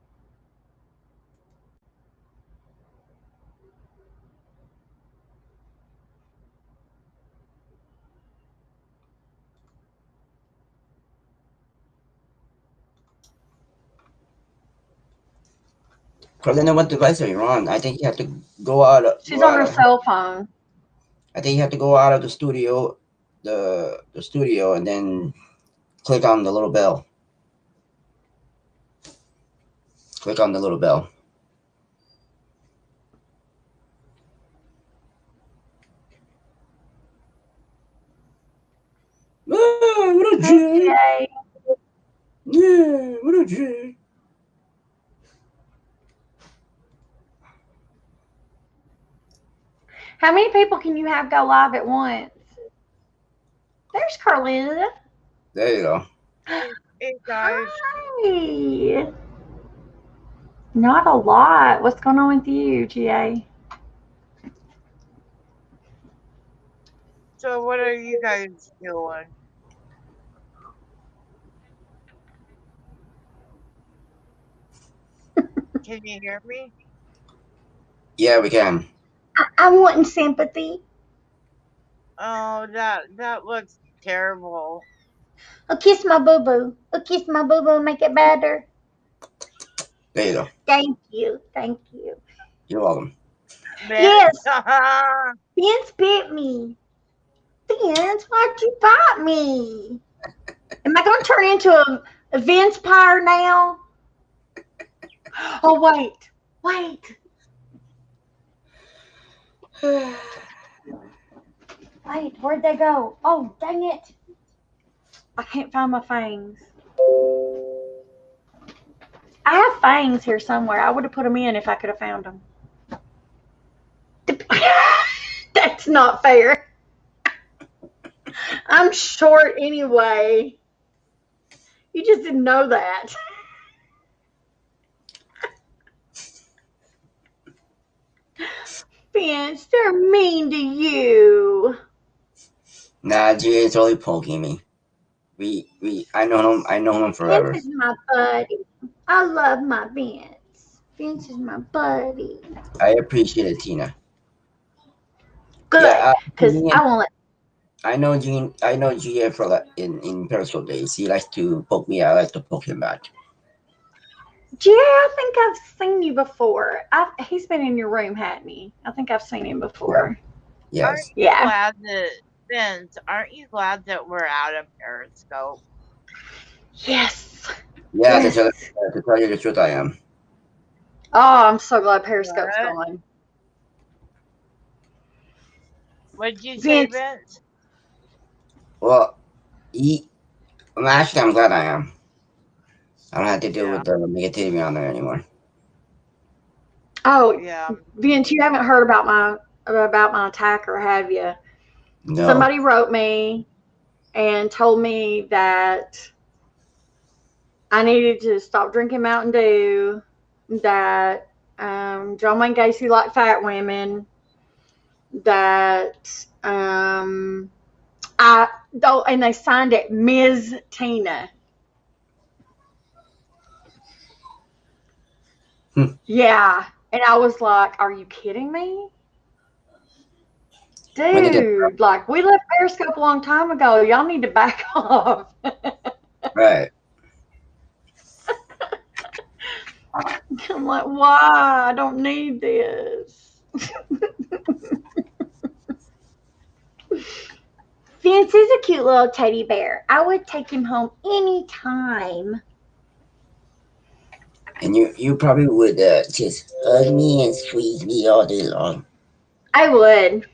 Carolina, what device are you on? I think you have to go out. She's on her cell phone. I think you have to go out of the studio, the studio, and then click on the little bell. Click on the little bell. Ah, what a J! Okay. Yeah, what a J! How many people can you have go live at once? There's Carlinda. There you go. Hey guys. Hi. Not a lot. What's going on with you, GA? So what are you guys doing? Can you hear me? Yeah, we can. I'm wanting sympathy. Oh, that looks terrible. A kiss my boo boo. A kiss my boo boo, make it better. There you go. Thank you. Thank you. You're welcome. Yes. Vince bit me. Vince, why'd you bite me? Am I going to turn into a Vince pyre now? Oh, wait. Wait, where'd they go? Oh, dang it. I can't find my fangs. I have fangs here somewhere. I would have put them in if I could have found them. That's not fair. I'm short anyway. You just didn't know that. Vince, they're mean to you. Nah, GA is only poking me. I know him forever. Vince is my buddy. I love my Vince. Vince is my buddy. I appreciate it, Tina. Good, because I won't. I know GA for in Periscope days. He likes to poke me. I like to poke him back. GA, I think I've seen you before. He's been in your room, hadn't he? I think I've seen him before. Yes. Vince, aren't you glad that we're out of Periscope? Yes. Yeah, yes. To tell you the truth, I am. Oh, I'm so glad Periscope's gone. What'd you say, Vince? Well, I'm glad I am. I don't have to deal with the negativity on there anymore. Oh, yeah. Vince, you haven't heard about my attacker, have you? No. Somebody wrote me and told me that I needed to stop drinking Mountain Dew, that John Wayne Gacy liked fat women, that and they signed it Ms. Tina. Yeah. And I was like, are you kidding me? Dude, like, we left Periscope a long time ago. Y'all need to back off. Right. I'm like, why? I don't need this. Vince is a cute little teddy bear. I would take him home anytime. And you probably would just hug me and squeeze me all day long. I would.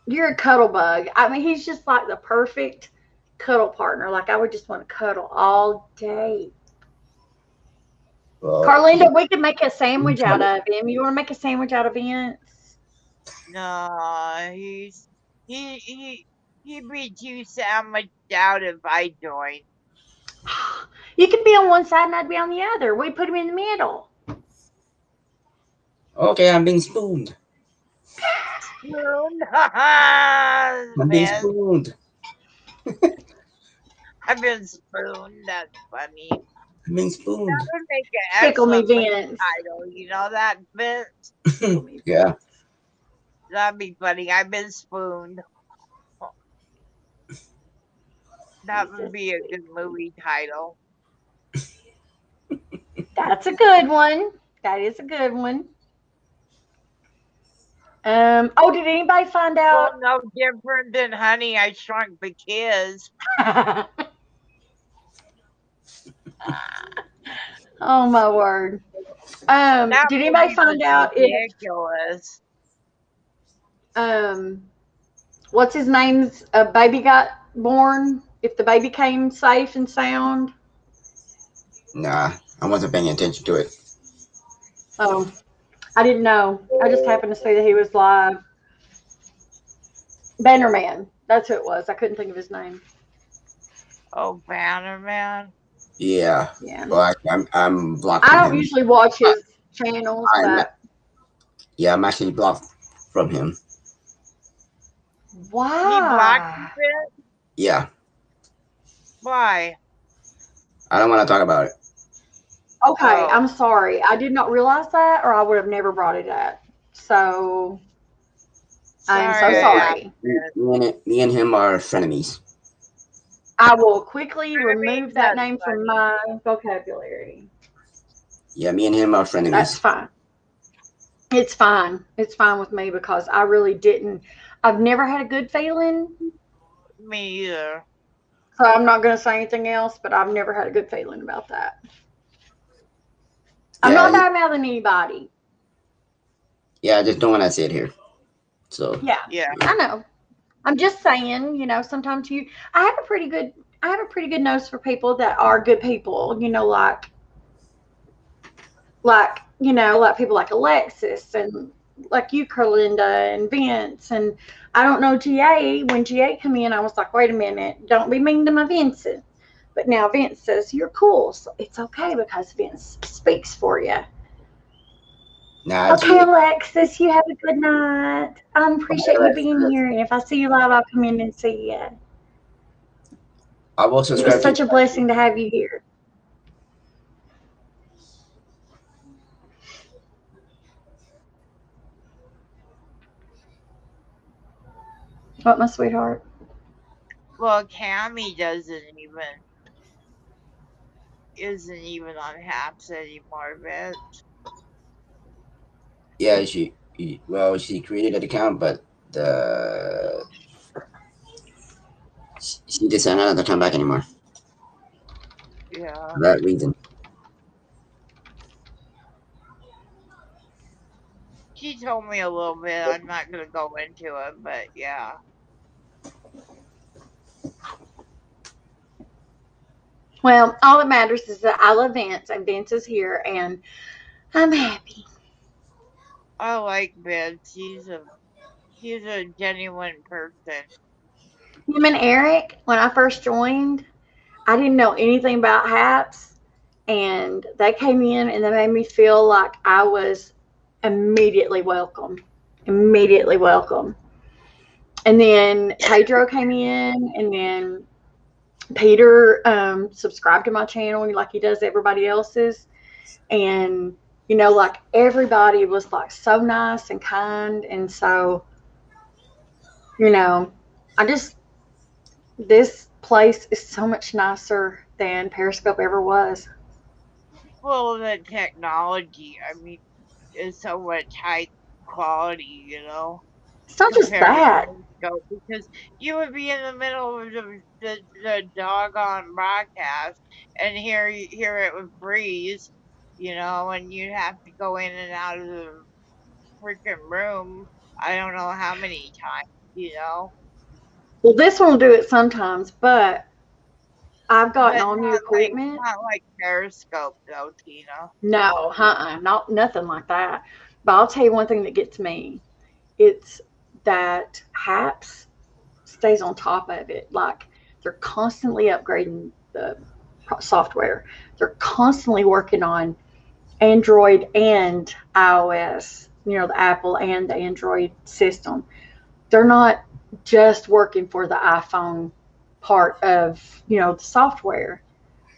you're a cuddle bug. I mean, he's just like the perfect cuddle partner. Like I would just want to cuddle all day. Well, Carlinda, we could make a sandwich out of him. You want to make a sandwich out of Vince? No, he he'd be too sandwiched out if I joined. You could be on one side and I'd be on the other. We'd put him in the middle. okay, I'm being spooned. Spoon. I'm being Man, spooned. I've been spooned. That's funny. I'm being spooned. That would make an Tickle me, excellent Vince. title. You know that, Vince? Yeah. That'd be funny. I've been spooned. That would be a good movie title. That's a good one. That is a good one. Oh, did anybody find out? Well, no different than Honey, I Shrunk the Kids. Oh my word. That Did anybody movie find was out if ridiculous. what's his name's baby got born? If the baby came safe and sound? Nah, I wasn't paying attention to it. Oh, I didn't know. I just happened to see that he was live. Bannerman. That's who it was. I couldn't think of his name. Oh, Bannerman. Yeah. Yeah. Well, I'm blocked I from don't him. usually watch his channels, but Yeah, I'm actually blocked from him. He blocked why? it? Yeah. Why? I don't want to talk about it. Okay, Oh. I'm sorry. I did not realize that, or I would have never brought it up. So I am so Sorry. sorry. Me and him are frenemies. I will quickly I remove mean, that that's name from funny. my vocabulary. Yeah, me and him are That's frenemies. fine. It's fine. It's fine with me because I really didn't. I've never had a good feeling, Me either. so I'm not going to say anything else, but I've never had a good feeling about that. I'm not bad mouthing anybody. Yeah, I just don't want to say it here. So Yeah, I know. I'm just saying, sometimes I have a pretty good nose for people that are good people, like people like Alexis and like you, Carlinda, and Vince. And I don't know GA. When GA come in, I was like, wait a minute, don't be mean to my Vincent. But now Vince says you're cool, so it's okay because Vince speaks for you. nah, Okay, Alexis, you have a good night. I appreciate you being here, and if I see you live, I'll come in and see you. I will It subscribe. was such a blessing to have you here. What, my sweetheart? Well, Cammy isn't even on Haps anymore, Vince. Yeah, she created an account, but she decided not to come back anymore Yeah. for that reason. She told me a little bit. I'm not going to go into it, but yeah. Well, all that matters is that I love Vince, and Vince is here, and I'm happy. I like Vince. He's a genuine person. Him and Eric, when I first joined, I didn't know anything about HAPS, and they came in and they made me feel like I was immediately welcome. Immediately welcome. And then Pedro came in, and then Peter subscribed to my channel like he does everybody else's. And, like everybody was like so nice and kind. And so, this place is so much nicer than Periscope ever was. Well, the technology, is so much high quality, It's not just compared to that. Periscope, because you would be in the middle of the doggone broadcast and hear it would freeze, and you'd have to go in and out of the freaking room. I don't know how many times, you know. Well, this one will do it sometimes, but I've gotten But all new equipment. not like Periscope though, Tina. No, not nothing like that. But I'll tell you one thing that gets me. It's that HAPS stays on top of it. Like they're constantly upgrading the software. They're constantly working on Android and iOS, the Apple and the Android system. They're not just working for the iPhone part of, the software.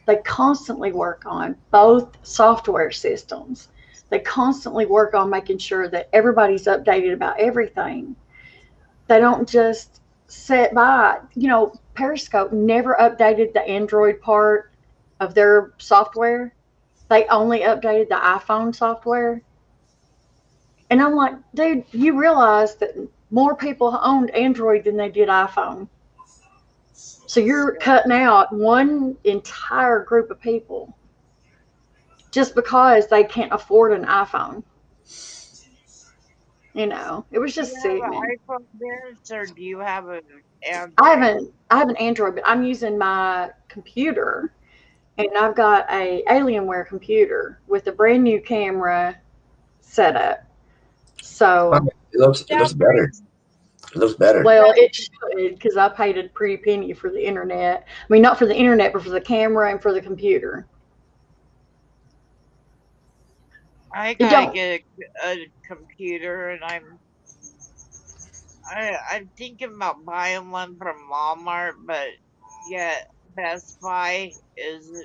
They constantly work on both software systems. They constantly work on making sure that everybody's updated about everything. They don't just sit by. Periscope never updated the Android part of their software. They only updated the iPhone software. And I'm like, dude, you realize that more people owned Android than they did iPhone. So you're cutting out one entire group of people just because they can't afford an iPhone. It was just Do you have sickening. an iPhone, Vince, or do you have an Android? I have an Android, but I'm using my computer, and I've got a Alienware computer with a brand new camera setup. So, It looks better. It looks better. well, it should, because I paid a pretty penny for the internet. I mean, not for the internet, but for the camera and for the computer. I It gotta don't. get a computer, and I'm thinking about buying one from Walmart, but yeah, Best Buy is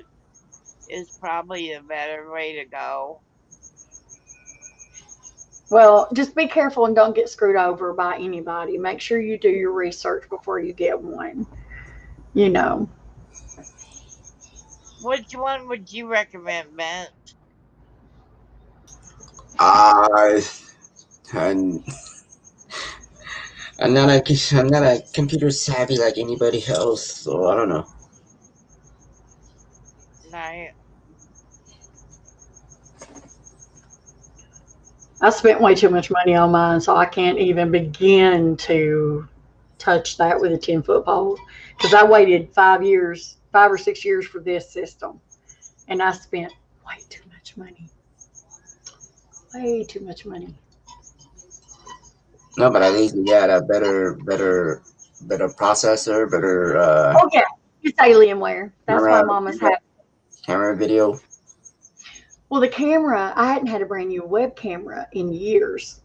probably a better way to go. Well, just be careful and don't get screwed over by anybody. Make sure you do your research before you get one. Which one would you recommend, Ben? I and I'm not a computer savvy like anybody else, so I don't know. Right. I spent way too much money on mine, so I can't even begin to touch that with a 10-foot pole. Because I waited 5 or 6 years for this system, and I spent way too much money. Way too much money. No, but at least we got a better processor, better Oh yeah, it's Alienware. That's why camera, Mama's happy. video. Well, the camera, I hadn't had a brand new web camera in years.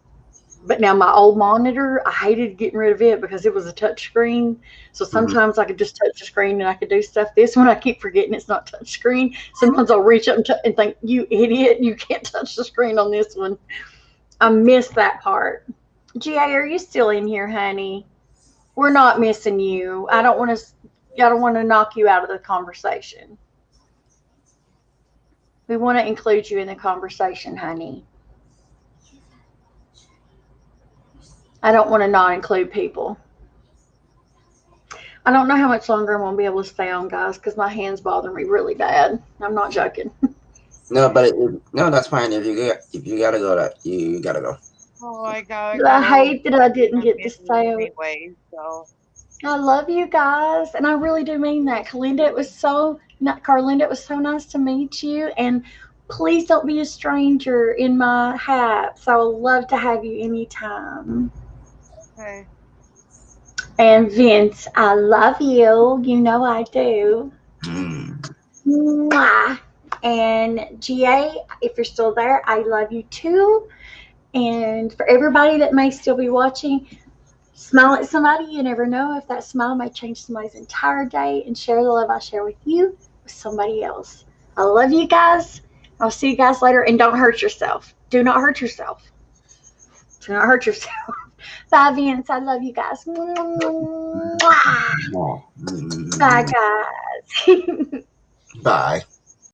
But now my old monitor, I hated getting rid of it because it was a touch screen. So sometimes I could just touch the screen and I could do stuff. This one, I keep forgetting it's not touch screen. Sometimes I'll reach up and think, you idiot, you can't touch the screen on this one. I miss that part. GA, are you still in here, honey? We're not missing you. I don't want to knock you out of the conversation. We want to include you in the conversation, honey. I don't want to not include people. I don't know how much longer I'm going to be able to stay on, guys, because my hands bother me really bad. I'm not joking. No, but no, that's fine. If you gotta go, you gotta go. Oh, I gotta But I go. hate that I didn't I'm get to busy stay. anyway, so. I love you guys, and I really do mean that. Carlinda, it was so nice to meet you, and please don't be a stranger in my hats. I would love to have you anytime. Okay. And Vince, I love you. You know I do. Mwah. And GA, if you're still there, I love you too. And for everybody that may still be watching, smile at somebody. You never know if that smile may change somebody's entire day, and share the love I share with you with somebody else. I love you guys. I'll see you guys later, and don't hurt yourself. Do not hurt yourself. Do not hurt yourself. Bye, Vince. I love you guys. Bye, guys. Bye.